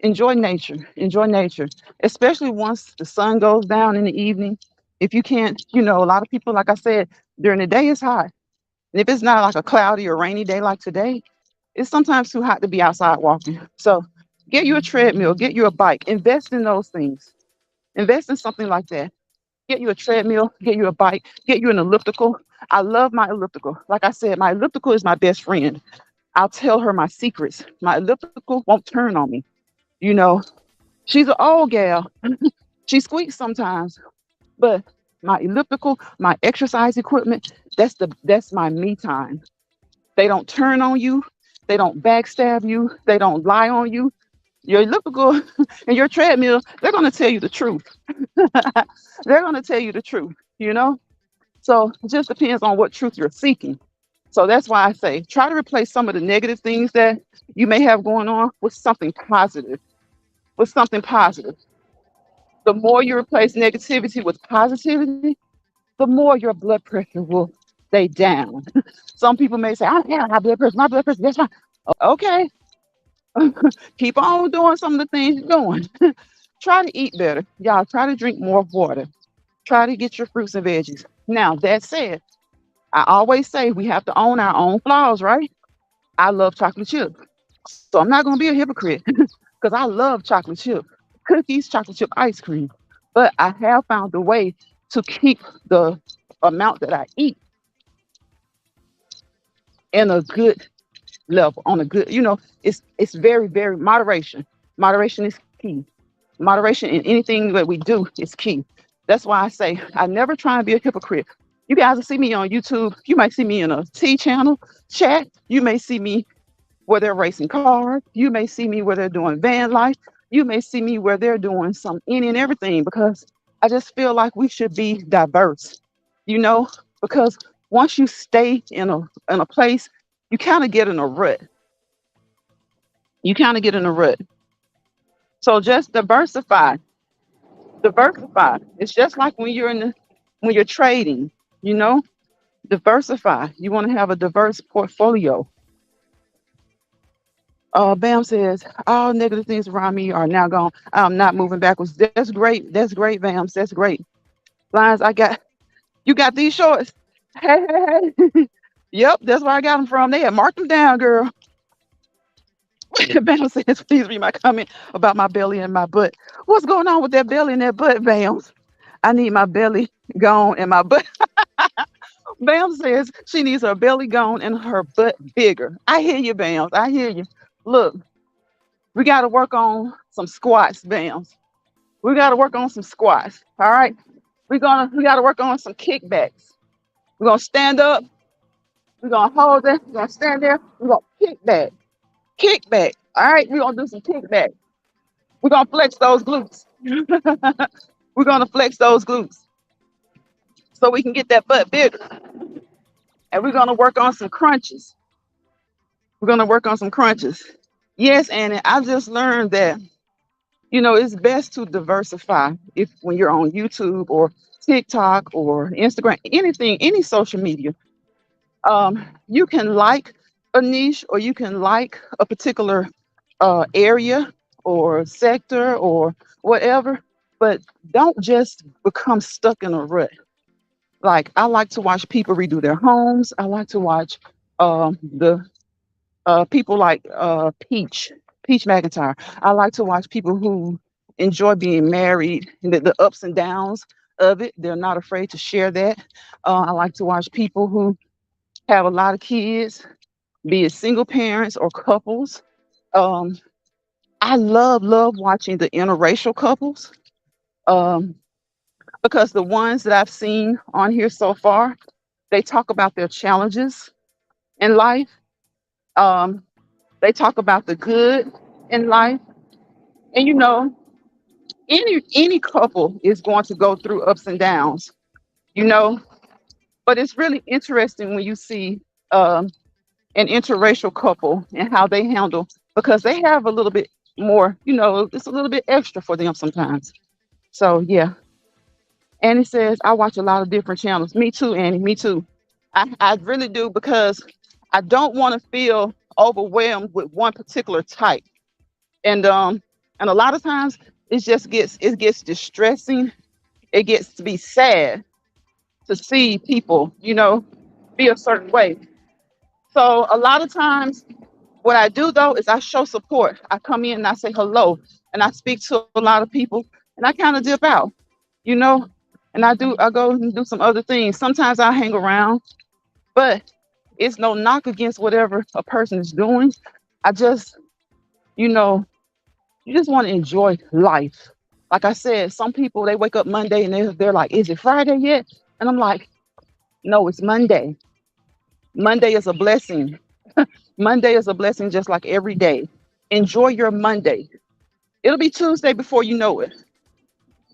Speaker 1: Enjoy nature. Enjoy nature, especially once the sun goes down in the evening. If you can't, a lot of people, like I said, during the day it's hot. And if it's not like a cloudy or rainy day like today, it's sometimes too hot to be outside walking. So get you a treadmill, get you a bike, invest in those things. Invest in something like that. Get you a treadmill, get you a bike, get you an elliptical. I love my elliptical. Like I said, my elliptical is my best friend. I'll tell her my secrets. My elliptical won't turn on me. You know, she's an old gal. She squeaks sometimes, but my elliptical, my exercise equipment, that's my me time. They don't turn on you. They don't backstab you. They don't lie on you. Your elliptical and your treadmill, they're going to tell you the truth. They're going to tell you the truth. So it just depends on what truth you're seeking. So that's why I say try to replace some of the negative things that you may have going on with something positive. With something positive. The more you replace negativity with positivity, the more your blood pressure will stay down. Some people may say, I don't have high blood pressure. My blood pressure, that's fine. Okay. Keep on doing some of the things you're doing. Try to eat better. Y'all try to drink more water. Try to get your fruits and veggies. Now, that said, I always say we have to own our own flaws, right? I love chocolate chip. So I'm not going to be a hypocrite because I love chocolate chip cookies, chocolate chip ice cream. But I have found a way to keep the amount that I eat in a good level, on a good, it's very, very moderation. Moderation is key. Moderation in anything that we do is key. That's why I say I never try and be a hypocrite. You guys will see me on YouTube. You might see me in a T channel chat. You may see me where they're racing cars. You may see me where they're doing van life. You may see me where they're doing some any and everything because I just feel like we should be diverse, you know, because once you stay in a place, you kind of get in a rut. You kind of get in a rut. So just diversify, diversify. It's just like when you're trading, you know, diversify. You want to have a diverse portfolio. Bam says, all negative things around me are now gone. I'm not moving backwards. That's great. That's great, Bams. That's great. Lions, you got these shorts. Hey, hey, hey. Yep, that's where I got them from. They had marked them down, girl. Bam says, please read my comment about my belly and my butt. What's going on with that belly and that butt, Bams? I need my belly gone and my butt. Bam says she needs her belly gone and her butt bigger. I hear you, Bams. I hear you. Look, we got to work on some squats, Bams. We got to work on some squats. All right. We got to work on some kickbacks. We're gonna stand up. We're gonna hold it. We're gonna stand there. We're gonna kick back. Kick back. All right. We're gonna do some kickback. We're gonna flex those glutes. We're gonna flex those glutes so we can get that butt bigger. And we're gonna work on some crunches. We're gonna work on some crunches. Yes, Annie. I just learned that it's best to diversify if when you're on YouTube or TikTok or Instagram, anything, any social media. You can like a niche or you can like a particular area or sector or whatever, but don't just become stuck in a rut. Like I like to watch people redo their homes. I like to watch the people like Peach McIntyre. I like to watch people who enjoy being married, the ups and downs of it. They're not afraid to share that. I like to watch people who have a lot of kids, be it single parents or couples. Um, I love watching the interracial couples um, because the ones that I've seen on here so far, they talk about their challenges in life. Um, they talk about the good in life, and any couple is going to go through ups and downs, you know. But it's really interesting when you see an interracial couple and how they handle because they have a little bit more, it's a little bit extra for them sometimes. So yeah. Annie says, I watch a lot of different channels. Me too, Annie. Me too. I really do because I don't want to feel overwhelmed with one particular type. And a lot of times it gets distressing. It gets to be sad to see people, be a certain way. So a lot of times what I do though is I show support. I come in and I say hello and I speak to a lot of people and I kind of dip out, you know, and I go and do some other things. Sometimes I hang around, but it's no knock against whatever a person is doing. I just, you know, you just want to enjoy life. Like I said, some people they wake up Monday and they're like, is it Friday yet? And I'm like, no, it's Monday. Monday is a blessing. Monday is a blessing just like every day. Enjoy your Monday. It'll be Tuesday before you know it.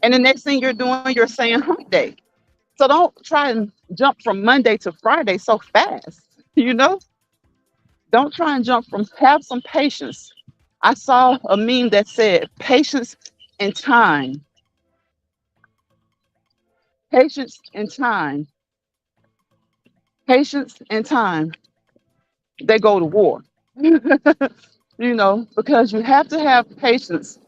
Speaker 1: And the next thing you're doing, you're saying hump day. So don't try and jump from Monday to Friday so fast. You know, don't try and jump from, have some patience. I saw a meme that said patience and time, patience and time, patience and time, they go to war. Because you have to have patience.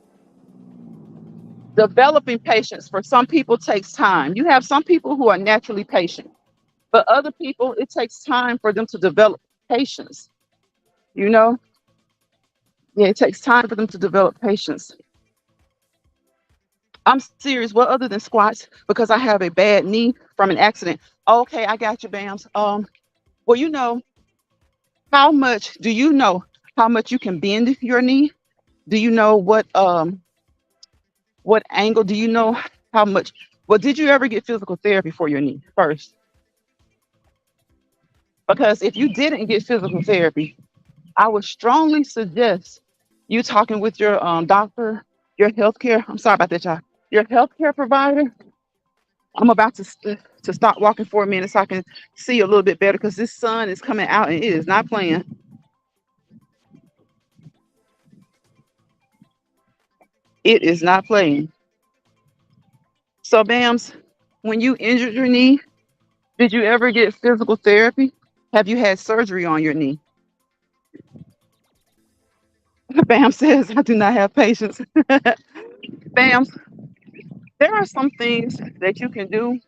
Speaker 1: Developing patience for some people takes time. You have some people who are naturally patient, but other people, it takes time for them to develop patience. You know, yeah, it takes time for them to develop patience. I'm serious. What other than squats? Because I have a bad knee from an accident. Okay, I got you, Bams. Well, how much do you know how much you can bend your knee? Do you know what angle? Do you know how much? Well, did you ever get physical therapy for your knee first? Because if you didn't get physical therapy, I would strongly suggest you talking with your doctor, your healthcare. I'm sorry about that, y'all. Your healthcare provider. I'm about to stop walking for a minute so I can see a little bit better because this sun is coming out and it is not playing. It is not playing. So, Bams, when you injured your knee, did you ever get physical therapy? Have you had surgery on your knee? Bam says, I do not have patience. Bams, there are some things that you can do.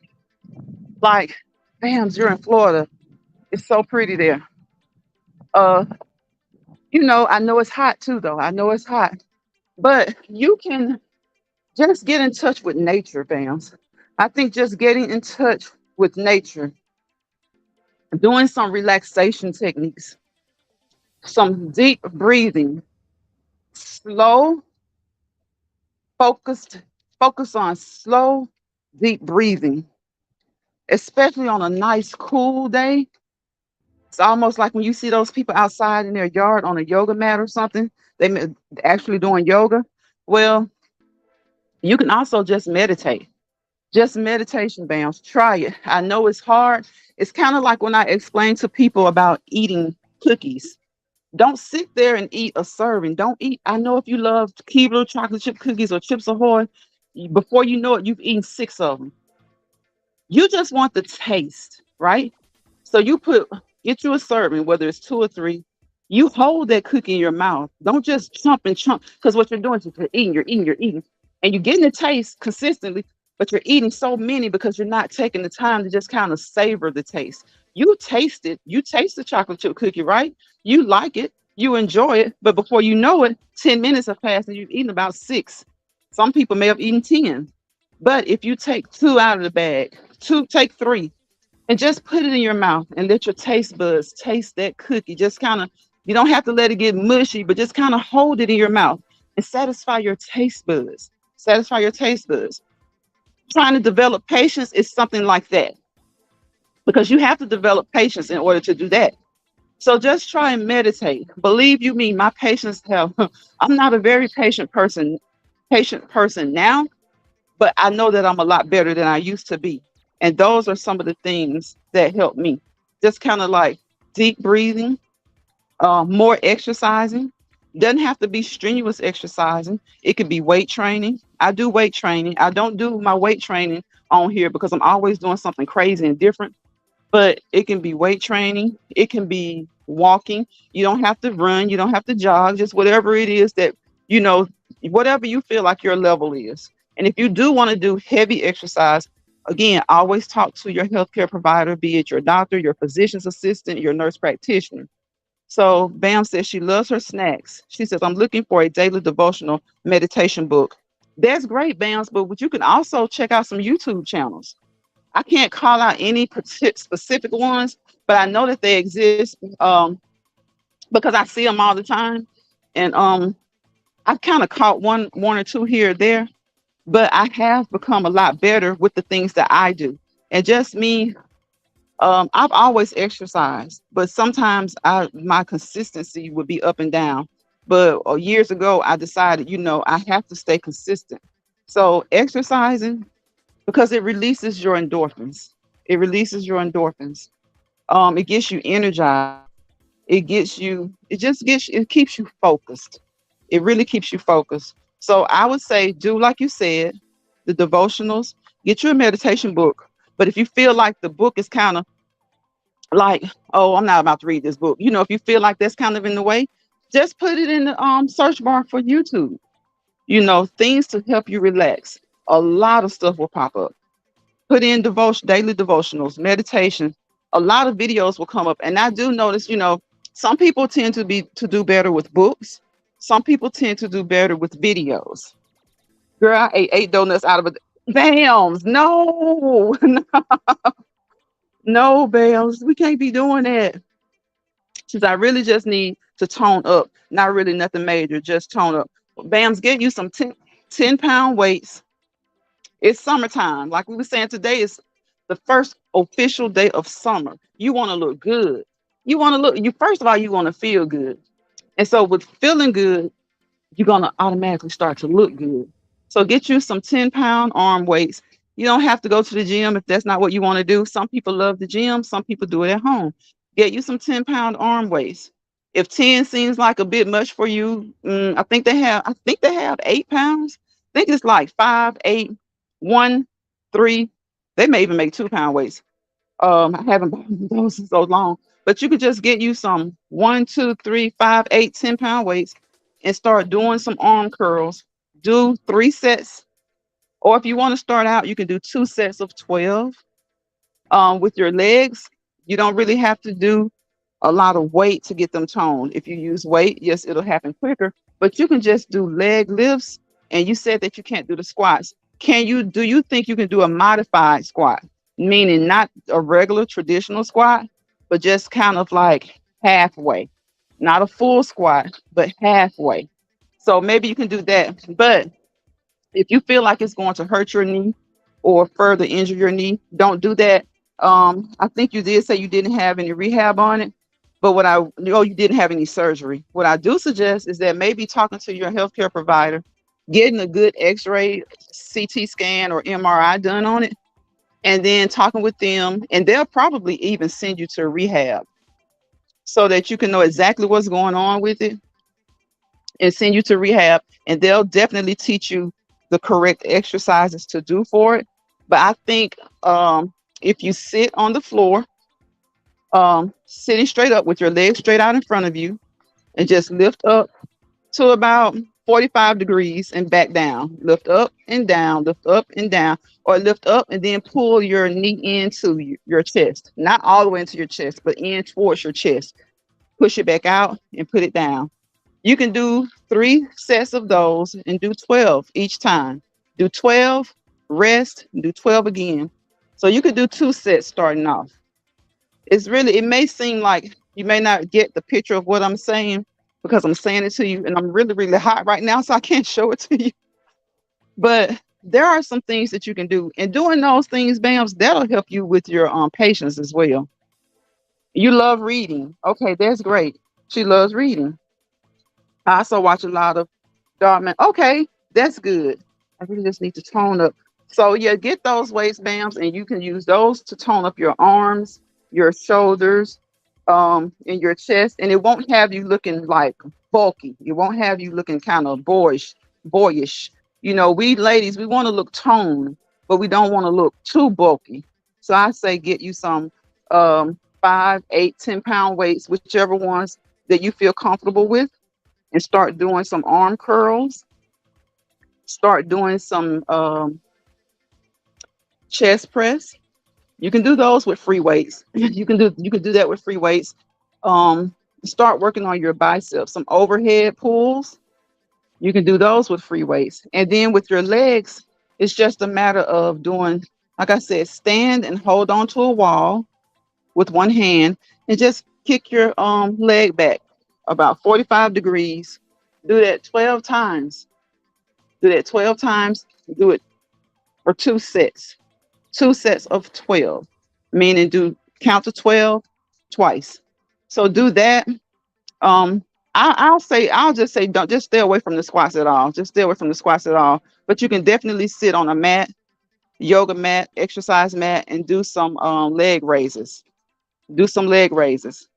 Speaker 1: Like, Bams, you're in Florida. It's so pretty there. Uh, I know it's hot too, though. I know it's hot. But you can just get in touch with nature, Bams. I think just getting in touch with nature, doing some relaxation techniques, some deep breathing, slow, focused, focus on slow, deep breathing, especially on a nice, cool day. It's almost like when you see those people outside in their yard on a yoga mat or something, actually doing yoga. Well, you can also just meditate. Just meditation bands. Try it. I know it's hard. It's kind of like when I explain to people about eating cookies. Don't sit there and eat a serving. Don't eat. I know if you love Keebler chocolate chip cookies or Chips Ahoy, before you know it, you've eaten six of them. You just want the taste, right? So get you a serving, whether it's two or three. You hold that cookie in your mouth. Don't just chomp and chomp, because what you're doing is you're eating, and you're getting the taste consistently, but you're eating so many because you're not taking the time to just kind of savor the taste. You taste the chocolate chip cookie, right? You like it, you enjoy it, but before you know it, 10 minutes have passed and you've eaten about six. Some people may have eaten 10. But if you take two out of the bag, take three, and just put it in your mouth and let your taste buds taste that cookie. Just kind of, you don't have to let it get mushy, but just kind of hold it in your mouth and satisfy your taste buds. Satisfy your taste buds. Trying to develop patience is something like that, because you have to develop patience in order to do that. So just try and meditate. Believe you me, my patience have. I'm not a very patient person now, but I know that I'm a lot better than I used to be. And those are some of the things that help me. Just kind of like deep breathing, more exercising. Doesn't have to be strenuous exercising. It could be weight training. I do weight training. I don't do my weight training on here because I'm always doing something crazy and different. But it can be weight training. It can be walking. You don't have to run. You don't have to jog. Just whatever it is that, you know, whatever you feel like your level is. And if you do want to do heavy exercise, again, always talk to your healthcare provider, be it your doctor, your physician's assistant, your nurse practitioner. So Bam says she loves her snacks. She says, I'm looking for a daily devotional meditation book. That's great, Bams, but you can also check out some YouTube channels. I can't call out any specific ones, but I know that they exist, because I see them all the time. And I've kind of caught one or two here or there, but I have become a lot better with the things that I do. And just me, I've always exercised, but sometimes my consistency would be up and down. But years ago, I decided, I have to stay consistent. So exercising, because it releases your endorphins. It releases your endorphins. It gets you energized. It keeps you focused. It really keeps you focused. So I would say do like you said, the devotionals, get you a meditation book. But if you feel like the book is kind of like, oh, I'm not about to read this book. If you feel like that's kind of in the way, just put it in the search bar for YouTube. Things to help you relax. A lot of stuff will pop up. Put in daily devotionals, meditation. A lot of videos will come up. And I do notice, some people tend to do better with books. Some people tend to do better with videos. Girl, I ate 8 donuts out of a Bams. No, no, Bams. We can't be doing that. Since I really just need to tone up. Not really nothing major, just tone up. Bams, get you some 10-pound weights. It's summertime. Like we were saying, today is the first official day of summer. You want to look good. First of all, you want to feel good. And so with feeling good, you're going to automatically start to look good. So get you some 10-pound arm weights. You don't have to go to the gym if that's not what you want to do. Some people love the gym. Some people do it at home. Get you some 10-pound arm weights. If 10 seems like a bit much for you, I think they have 8 pounds. I think it's like 5, 8, 1, 3. They may even make 2-pound weights. I haven't bought those in so long. But you could just get you some 1, 2, 3, 5, 8, 10-pound weights and start doing some arm curls. Do 3 sets. Or if you want to start out, you can do 2 sets of 12. With your legs, you don't really have to do a lot of weight to get them toned. If you use weight, yes, it'll happen quicker. But you can just do leg lifts. And you said that you can't do the squats. Do you think you can do a modified squat? Meaning not a regular traditional squat, but just kind of like halfway. Not a full squat, but halfway. So maybe you can do that. But if you feel like it's going to hurt your knee or further injure your knee, don't do that. I think you did say you didn't have any rehab on it, but what I know you didn't have any surgery. What I do suggest is that maybe talking to your healthcare provider, getting a good X-ray, CT scan, or MRI done on it, and then talking with them, and they'll probably even send you to rehab so that you can know exactly what's going on with it and send you to rehab, and they'll definitely teach you the correct exercises to do for it. But I think if you sit on the floor, sitting straight up with your legs straight out in front of you, and just lift up to about 45 degrees and back down. Lift up and down, lift up and down, or lift up and then pull your knee into your chest. Not all the way into your chest, but in towards your chest. Push it back out and put it down. You can do 3 sets of those and do 12 each time. Do 12, rest, and do 12 again. So you could do 2 sets starting off. It may seem like you may not get the picture of what I'm saying because I'm saying it to you and I'm really, really hot right now, so I can't show it to you. But there are some things that you can do. And doing those things, Bams, that'll help you with your patience as well. You love reading. Okay, that's great. She loves reading. I also watch a lot of Dartman. Okay, that's good. I really just need to tone up. So yeah, get those waistbands and you can use those to tone up your arms, your shoulders, and your chest. And it won't have you looking like bulky. It won't have you looking kind of boyish. We ladies, we want to look toned, but we don't want to look too bulky. So I say get you some 5, 8, 10-pound weights, whichever ones that you feel comfortable with, and start doing some arm curls. Start doing some chest press. You can do those with free weights. You can do that with free weights. Um, Start working on your biceps. Some overhead pulls. You can do those with free weights. And then with your legs, it's just a matter of doing, like I said, stand and hold on to a wall with one hand and just kick your leg back about 45 degrees. Do that 12 times. Do that 12 times. Do it for 2 sets. 2 sets of 12, meaning do count to 12 twice. So do that. I'll just say don't just stay away from the squats at all. Just stay away from the squats at all. But you can definitely sit on a mat, yoga mat, exercise mat, and do some leg raises. Do some leg raises.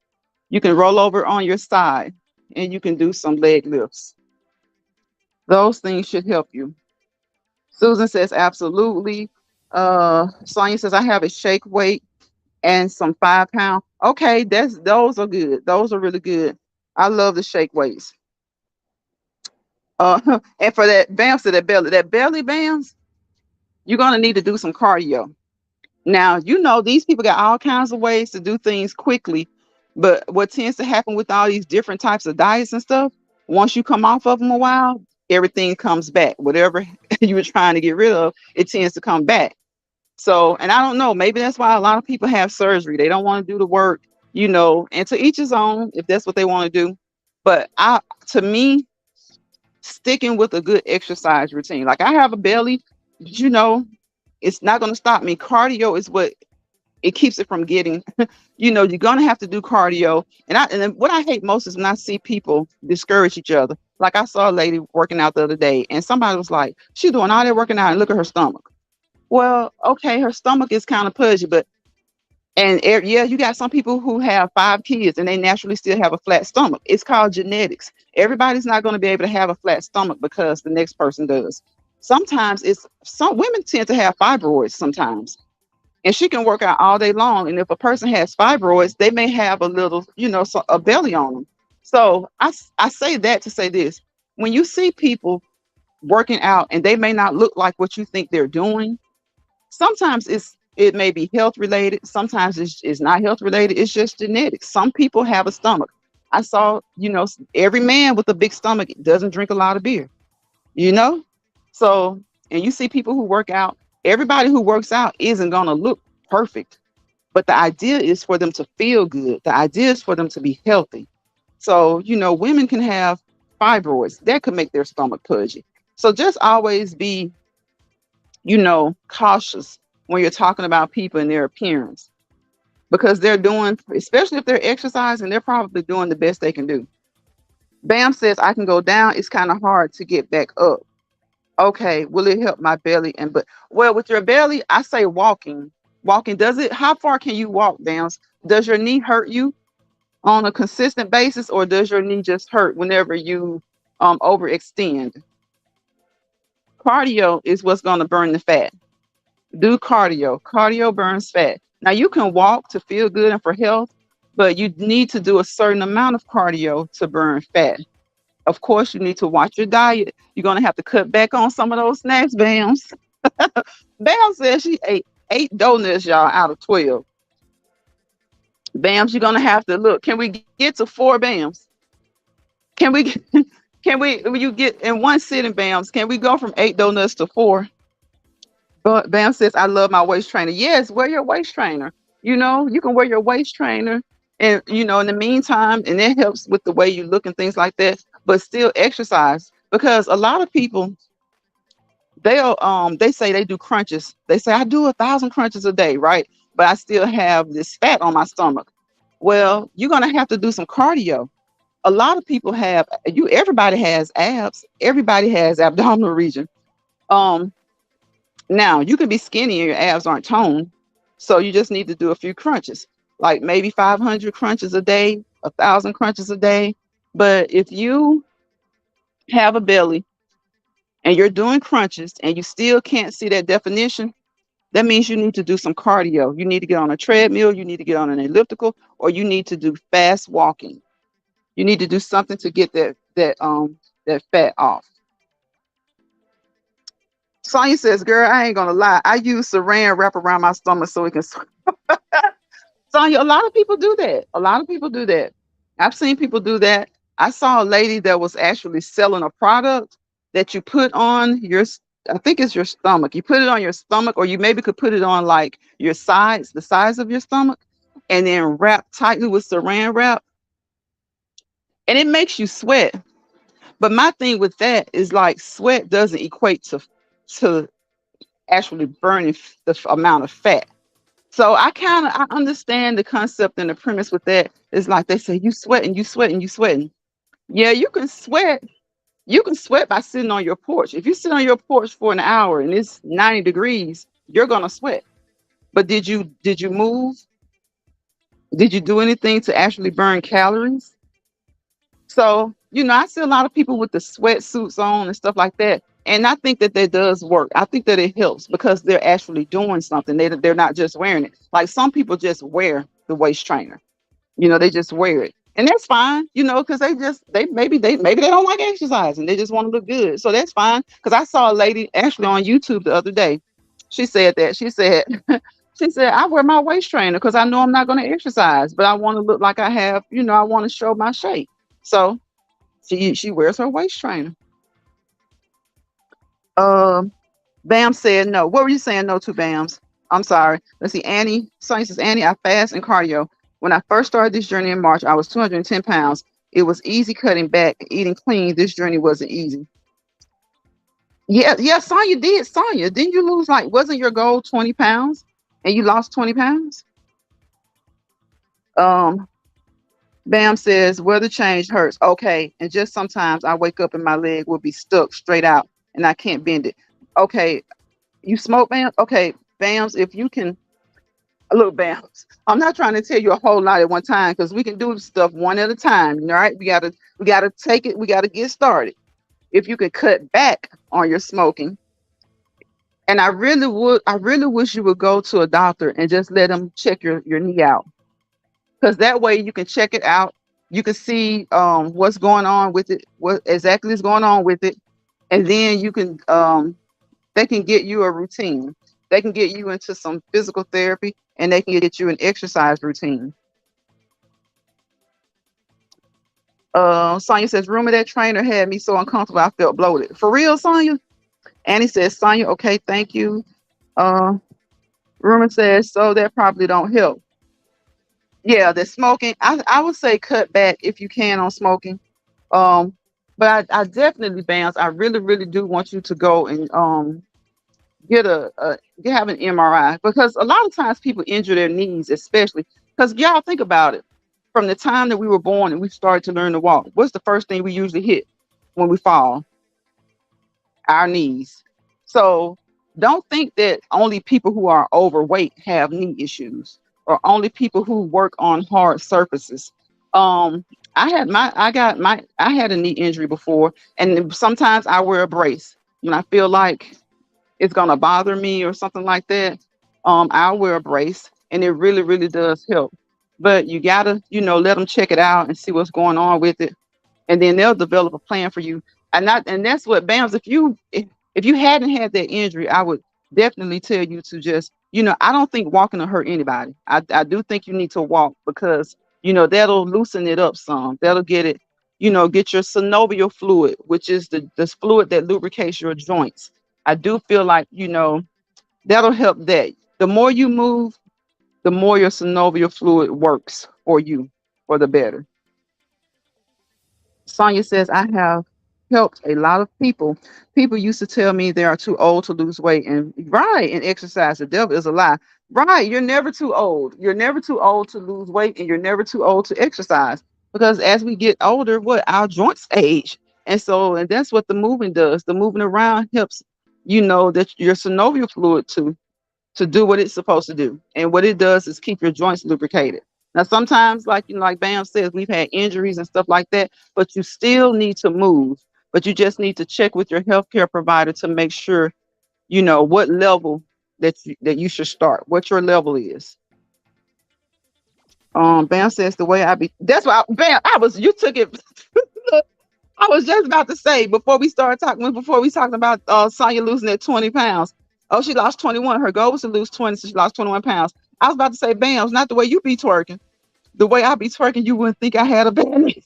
Speaker 1: You can roll over on your side and you can do some leg lifts. Those things should help you. Susan says, absolutely. Sonia says, I have a shake weight and some 5 pound. Okay, those are good. Those are really good. I love the shake weights. And for that BAMs to that belly BAMs, you're gonna need to do some cardio. Now, these people got all kinds of ways to do things quickly, but what tends to happen with all these different types of diets and stuff, once you come off of them a while, everything comes back. Whatever you were trying to get rid of, it tends to come back. So, and I don't know, maybe that's why a lot of people have surgery. They don't want to do the work, and to each his own if that's what they want to do. But to me, sticking with a good exercise routine, like I have a belly, but it's not going to stop me. Cardio is what it keeps it from getting, you're going to have to do cardio. And then what I hate most is when I see people discourage each other. Like I saw a lady working out the other day and somebody was like, she's doing all that working out and look at her stomach. Well, okay, her stomach is kind of pudgy, but yeah, you got some people who have 5 kids and they naturally still have a flat stomach. It's called genetics. Everybody's not going to be able to have a flat stomach because the next person does. Sometimes some women tend to have fibroids sometimes, and she can work out all day long. And if a person has fibroids, they may have a little, a belly on them. So I say that to say this: when you see people working out and they may not look like what you think they're doing, sometimes it may be health related. Sometimes it's not health related. It's just genetics. Some people have a stomach. I saw, every man with a big stomach doesn't drink a lot of beer, you know? So, and you see people who work out, everybody who works out isn't going to look perfect, but the idea is for them to feel good. The idea is for them to be healthy. So, women can have fibroids that could make their stomach pudgy. So just always be, cautious when you're talking about people and their appearance, because they're doing, especially if they're exercising, they're probably doing the best they can do. Bam says, I can go down. It's kind of hard to get back up. Okay, will it help my belly but well, with your belly, I say walking. Walking, how far can you walk, Downs? Does your knee hurt you on a consistent basis, or does your knee just hurt whenever you overextend? Cardio is what's going to burn the fat. Do cardio. Cardio burns fat. Now you can walk to feel good and for health, but you need to do a certain amount of cardio to burn fat. Of course, you need to watch your diet. You're going to have to cut back on some of those snacks, Bams. Bam says she ate 8 donuts, y'all, out of 12. Bams, you're going to have to look. Can we get to 4 Bams? Can we, when you get in one sitting, Bams, can we go from 8 donuts to 4? But Bam says, I love my waist trainer. Yes, wear your waist trainer. You can wear your waist trainer and, in the meantime, and it helps with the way you look and things like that, but still exercise, because a lot of people, they say they do crunches. They say, I do 1,000 crunches a day, right? But I still have this fat on my stomach. Well, you're going to have to do some cardio. A lot of people everybody has abs. Everybody has abdominal region. Now, you can be skinny and your abs aren't toned, so you just need to do a few crunches, like maybe 500 crunches a day, 1,000 crunches a day. But if you have a belly and you're doing crunches and you still can't see that definition, that means you need to do some cardio. You need to get on a treadmill, you need to get on an elliptical, or you need to do fast walking. You need to do something to get that fat off. Sonya says, girl, I ain't gonna lie. I use saran wrap around my stomach so it can. Sonya, a lot of people do that. A lot of people do that. I've seen people do that. I saw a lady that was actually selling a product that you put on I think it's your stomach. You put it on your stomach, or you maybe could put it on like your sides, the sides of your stomach, and then wrap tightly with saran wrap. And it makes you sweat. But my thing with that is, like, sweat doesn't equate to actually burning the amount of fat. So I understand the concept and the premise with that. It's like they say, you sweating, you sweating, you sweating. Yeah, you can sweat. You can sweat by sitting on your porch. If you sit on your porch for an hour and it's 90 degrees, you're gonna sweat. But did you move? Did you do anything to actually burn calories? So, I see a lot of people with the sweatsuits on and stuff like that. And I think that does work. I think that it helps because they're actually doing something. They're not just wearing it. Like some people just wear the waist trainer. They just wear it. And that's fine, because maybe they don't like exercising. They just want to look good. So that's fine. Because I saw a lady actually on YouTube the other day. She said that. She said, she said, I wear my waist trainer because I know I'm not going to exercise, but I want to look like I have, I want to show my shape. So she wears her waist trainer. Um, Bam said no. What were you saying no to, Bams? I'm sorry. Let's see. Annie, Sonny says, Annie, I fast and cardio. When I first started this journey in March, I was 210 pounds. It was easy cutting back, eating clean. This journey wasn't easy. Yeah, yeah, Sonya did. Sonya, didn't you lose wasn't your goal 20 pounds? And you lost 20 pounds? Um, Bam says, weather change hurts. Okay. And just sometimes I wake up and my leg will be stuck straight out and I can't bend it. Okay. You smoke, Bam? Okay. Bams, if you can, look, Bams. I'm not trying to tell you a whole lot at one time because we can do stuff one at a time. All right. We gotta take it, we gotta get started. If you could cut back on your smoking, and I really wish you would go to a doctor and just let them check your knee out because that way you can check it out. You can see what's going on with it, what exactly is going on with it, and then you can they can get you a routine. They can get you into some physical therapy, and they can get you an exercise routine. Sonya says, "Rumor that trainer had me so uncomfortable I felt bloated." For real, Sonya? Annie says, "Sonya, okay, thank you." Uh, Rumor says, "So that probably don't help." Yeah, the smoking. I would say cut back if you can on smoking. Um, but I definitely, Bounce. I really, really do want you to go and get have an MRI because a lot of times people injure their knees, especially because y'all think about it. From the time that we were born and we started to learn to walk, what's the first thing we usually hit when we fall? Our knees. So don't think that only people who are overweight have knee issues or only people who work on hard surfaces. Um, I had a knee injury before, and sometimes I wear a brace when I feel like it's gonna bother me or something like that. I'll wear a brace, and it really, really does help. But you gotta, let them check it out and see what's going on with it, and then they'll develop a plan for you. And that's what Bams. If you hadn't had that injury, I would definitely tell you to just, I don't think walking will hurt anybody. I do think you need to walk because that'll loosen it up some. That'll get it, get your synovial fluid, which is the fluid that lubricates your joints. I do feel like, that'll help that. The more you move, the more your synovial fluid works for you for the better. Sonia says, I have helped a lot of people. People used to tell me they are too old to lose weight. And right, and exercise, the devil is a lie. Right, you're never too old. You're never too old to lose weight, and you're never too old to exercise. Because as we get older, what our joints age. And that's what the moving does. The moving around helps, that your synovial fluid to do what it's supposed to do. And what it does is keep your joints lubricated. Now, sometimes, like like Bam says, we've had injuries and stuff like that, but you still need to move. But you just need to check with your healthcare provider to make sure what level that you should start, what your level is. Bam says the way I be. That's why Bam. You took it. I was just about to say before we talking about Sonya losing that 20 pounds. Oh, she lost 21. Her goal was to lose 20, so she lost 21 pounds. I was about to say, Bam, it's not the way you be twerking. The way I be twerking, you wouldn't think I had a bad knee.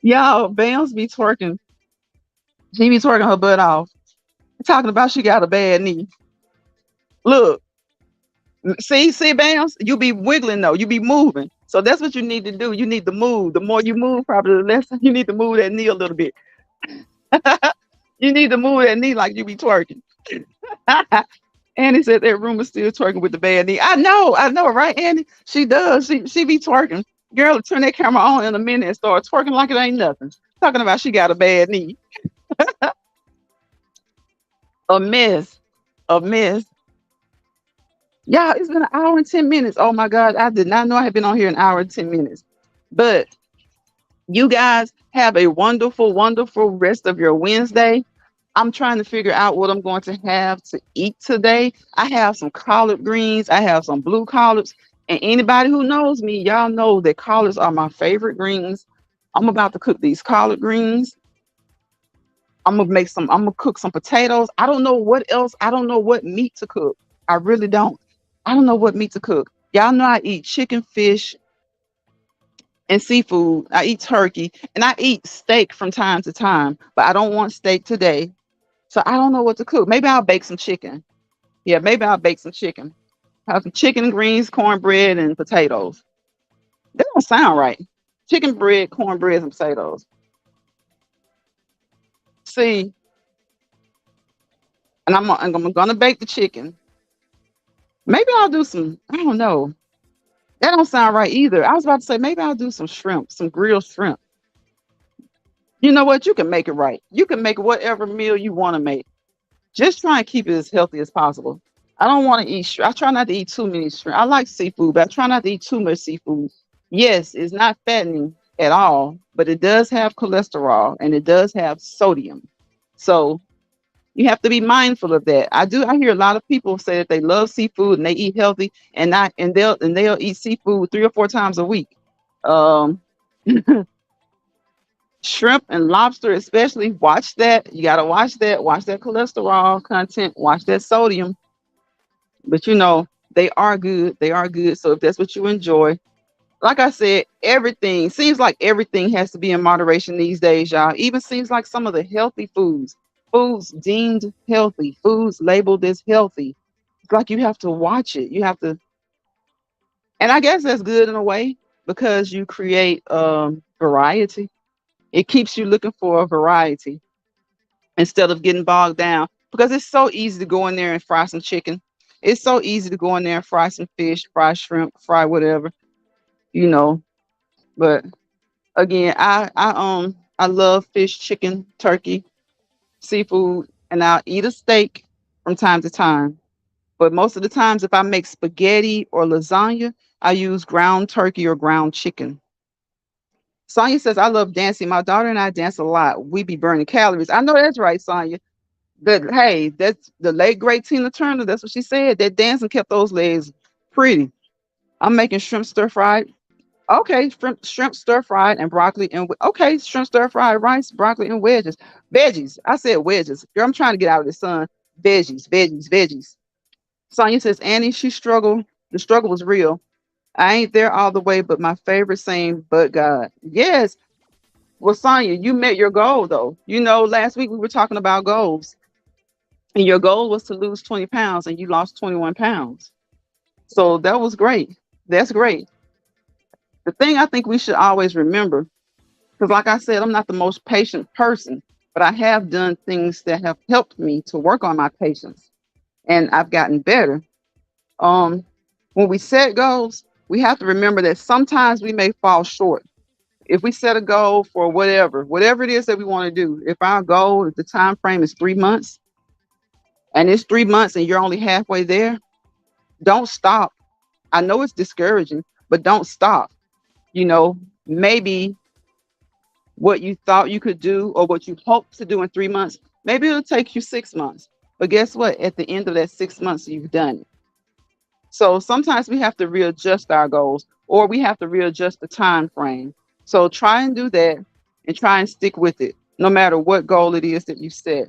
Speaker 1: Y'all, Bam's be twerking. She be twerking her butt off. Talking about she got a bad knee. Look, see, Bams, you be wiggling though. You be moving. So that's what you need to do. You need to move. The more you move, probably the less you need to move that knee a little bit. You need to move that knee like you be twerking. Annie said that room is still twerking with the bad knee. I know, right, Annie? She does. She be twerking. Girl, turn that camera on in a minute and start twerking like it ain't nothing. Talking about she got a bad knee. A miss. A miss. Yeah, it's been an hour and 10 minutes. Oh my God. I did not know I had been on here an hour and 10 minutes. But you guys have a wonderful, wonderful rest of your Wednesday. I'm trying to figure out what I'm going to have to eat today. I have some collard greens, I have some blue collards. And anybody who knows me, y'all know that collards are my favorite greens. I'm about to cook these collard greens. I'm gonna cook some potatoes. I don't know what else. I don't know what meat to cook. I really don't. I don't know what meat to cook. Y'all know I eat chicken, fish, and seafood. I eat turkey and I eat steak from time to time, but I don't want steak today. So I don't know what to cook. Maybe I'll bake some chicken. Yeah, maybe I'll bake some chicken. Have some chicken, greens, cornbread, and potatoes. That don't sound right. Chicken bread, cornbread, and potatoes. See, and I'm gonna bake the chicken. Maybe I'll do some. I don't know. That don't sound right either. I was about to say maybe I'll do some shrimp, some grilled shrimp. You know what? You can make it right. You can make whatever meal you want to make. Just try and keep it as healthy as possible. I don't want to eat shrimp. I try not to eat too many shrimp. I like seafood, but I try not to eat too much seafood. Yes, it's not fattening at all, but it does have cholesterol and it does have sodium. So you have to be mindful of that. I hear a lot of people say that they love seafood and they eat healthy and not and they'll eat seafood 3 or 4 times a week. Um Shrimp and lobster especially, watch that. You got to watch that cholesterol content, watch that sodium. But they are good. They are good. So if that's what you enjoy, like I said, everything seems like everything has to be in moderation these days, y'all. Even seems like some of the healthy foods deemed healthy, foods labeled as healthy. It's like you have to watch it. You have to, and I guess that's good in a way because you create variety. It keeps you looking for a variety instead of getting bogged down because it's so easy to go in there and fry some chicken. It's so easy to go in there and fry some fish, fry shrimp, fry whatever, you know. But again, I love fish, chicken, turkey, seafood, and I'll eat a steak from time to time. But most of the times, if I make spaghetti or lasagna, I use ground turkey or ground chicken. Sonya says, I love dancing. My daughter and I dance a lot. We be burning calories. I know that's right, Sonya. But hey, that's the late great Tina Turner. That's what she said. That dancing kept those legs pretty. I'm making shrimp stir fried. Okay, shrimp stir fried and broccoli and okay, shrimp stir fried rice, broccoli and wedges, veggies. I said wedges. Girl, I'm trying to get out of the sun. Veggies, veggies, veggies. Sonya says, Annie, she struggled. The struggle was real. I ain't there all the way, but my favorite saying, but God. Yes. Well, Sonya, you met your goal though. Last week we were talking about goals. And your goal was to lose 20 pounds and you lost 21 pounds. So that was great. That's great. The thing I think we should always remember, because like I said, I'm not the most patient person, but I have done things that have helped me to work on my patience and I've gotten better. Um, when we set goals, we have to remember that sometimes we may fall short. If we set a goal for whatever it is that we want to do, if our goal, if the time frame is 3 months and it's 3 months and you're only halfway there, don't stop. I know it's discouraging, but don't stop. Maybe what you thought you could do or what you hope to do in 3 months, maybe it'll take you 6 months. But guess what? At the end of that 6 months, you've done it. So sometimes we have to readjust our goals or we have to readjust the time frame. So try and do that and try and stick with it, no matter what goal it is that you set.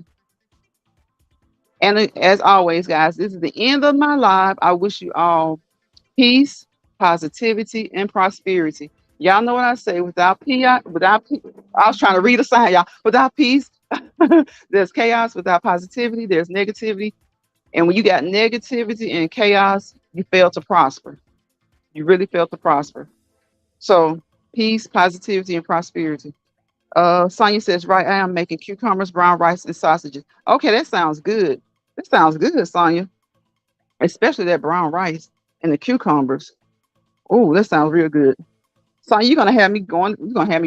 Speaker 1: And as always, guys, this is the end of my live. I wish you all peace, positivity, and prosperity. Y'all know what I say. I was trying to read a sign, y'all. Without peace, there's chaos. Without positivity, there's negativity. And when you got negativity and chaos, you fail to prosper. You really fail to prosper. So peace, positivity, and prosperity. Sonia says, right, I am making cucumbers, brown rice, and sausages. Okay, that sounds good. That sounds good, Sonia. Especially that brown rice and the cucumbers. Oh, that sounds real good. Sonia, you're gonna have me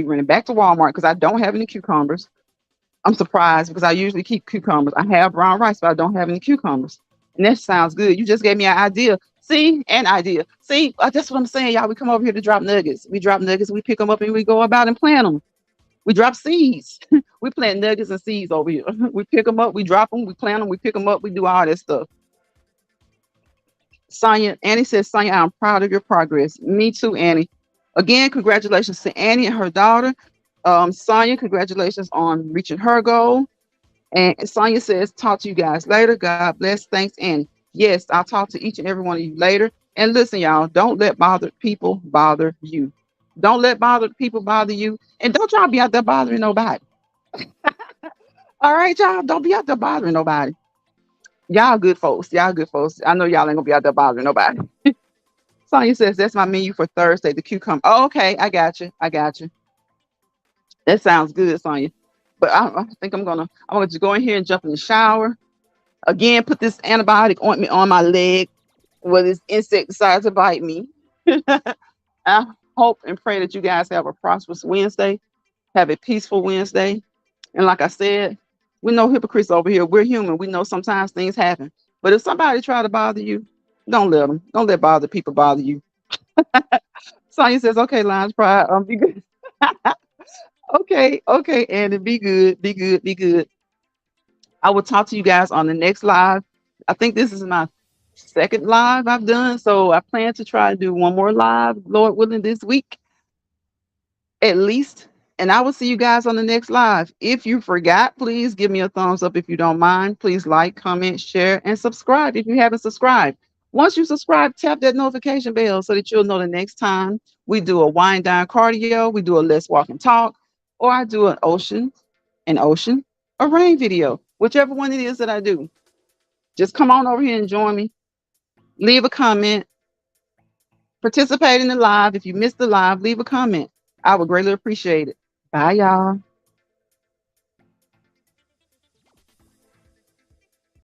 Speaker 1: running back to Walmart because I don't have any cucumbers. I'm surprised because I usually keep cucumbers. I have brown rice, but I don't have any cucumbers. And that sounds good. You just gave me an idea. See, an idea. See, that's what I'm saying, y'all. We come over here to drop nuggets. We drop nuggets. We pick them up and we go about and plant them. We drop seeds. We plant nuggets and seeds over here. We pick them up. We drop them. We plant them. We pick them up. We do all that stuff. Sonia, Annie says, Sonia, I'm proud of your progress. Me too, Annie. Again, congratulations to Annie and her daughter. Sonia, congratulations on reaching her goal. And Sonia says, talk to you guys later. God bless. Thanks, Annie. Yes, I'll talk to each and every one of you later. And listen, y'all, don't let bothered people bother you. Don't let bothered people bother you. And don't try to be out there bothering nobody. All right, y'all. Don't be out there bothering nobody. Y'all good folks. Y'all good folks. I know y'all ain't gonna be out there bothering nobody. Sonya says that's my menu for Thursday, the cucumber. Oh, okay, I got you. I got you. That sounds good, Sonya. But I think I'm gonna just go in here and jump in the shower. Again, put this antibiotic ointment on my leg where this insect decides to bite me. I hope and pray that you guys have a prosperous Wednesday. Have a peaceful Wednesday. And like I said, we're no hypocrites over here. We're human. We know sometimes things happen. But if somebody try to bother you, don't let them. Don't let bother people bother you. Sonya says, okay, Lions Pride, be good. Okay, okay, Andy, be good, be good, be good. I will talk to you guys on the next live. I think this is my second live I've done. So I plan to try to do one more live, Lord willing, this week at least. And I will see you guys on the next live. If you forgot, please give me a thumbs up if you don't mind. Please like, comment, share, and subscribe if you haven't subscribed. Once you subscribe, tap that notification bell so that you'll know the next time we do a wind down cardio, we do a let's walk and talk, or I do an ocean, or rain video, whichever one it is that I do. Just come on over here and join me. Leave a comment. Participate in the live. If you missed the live, leave a comment. I would greatly appreciate it. Bye, y'all.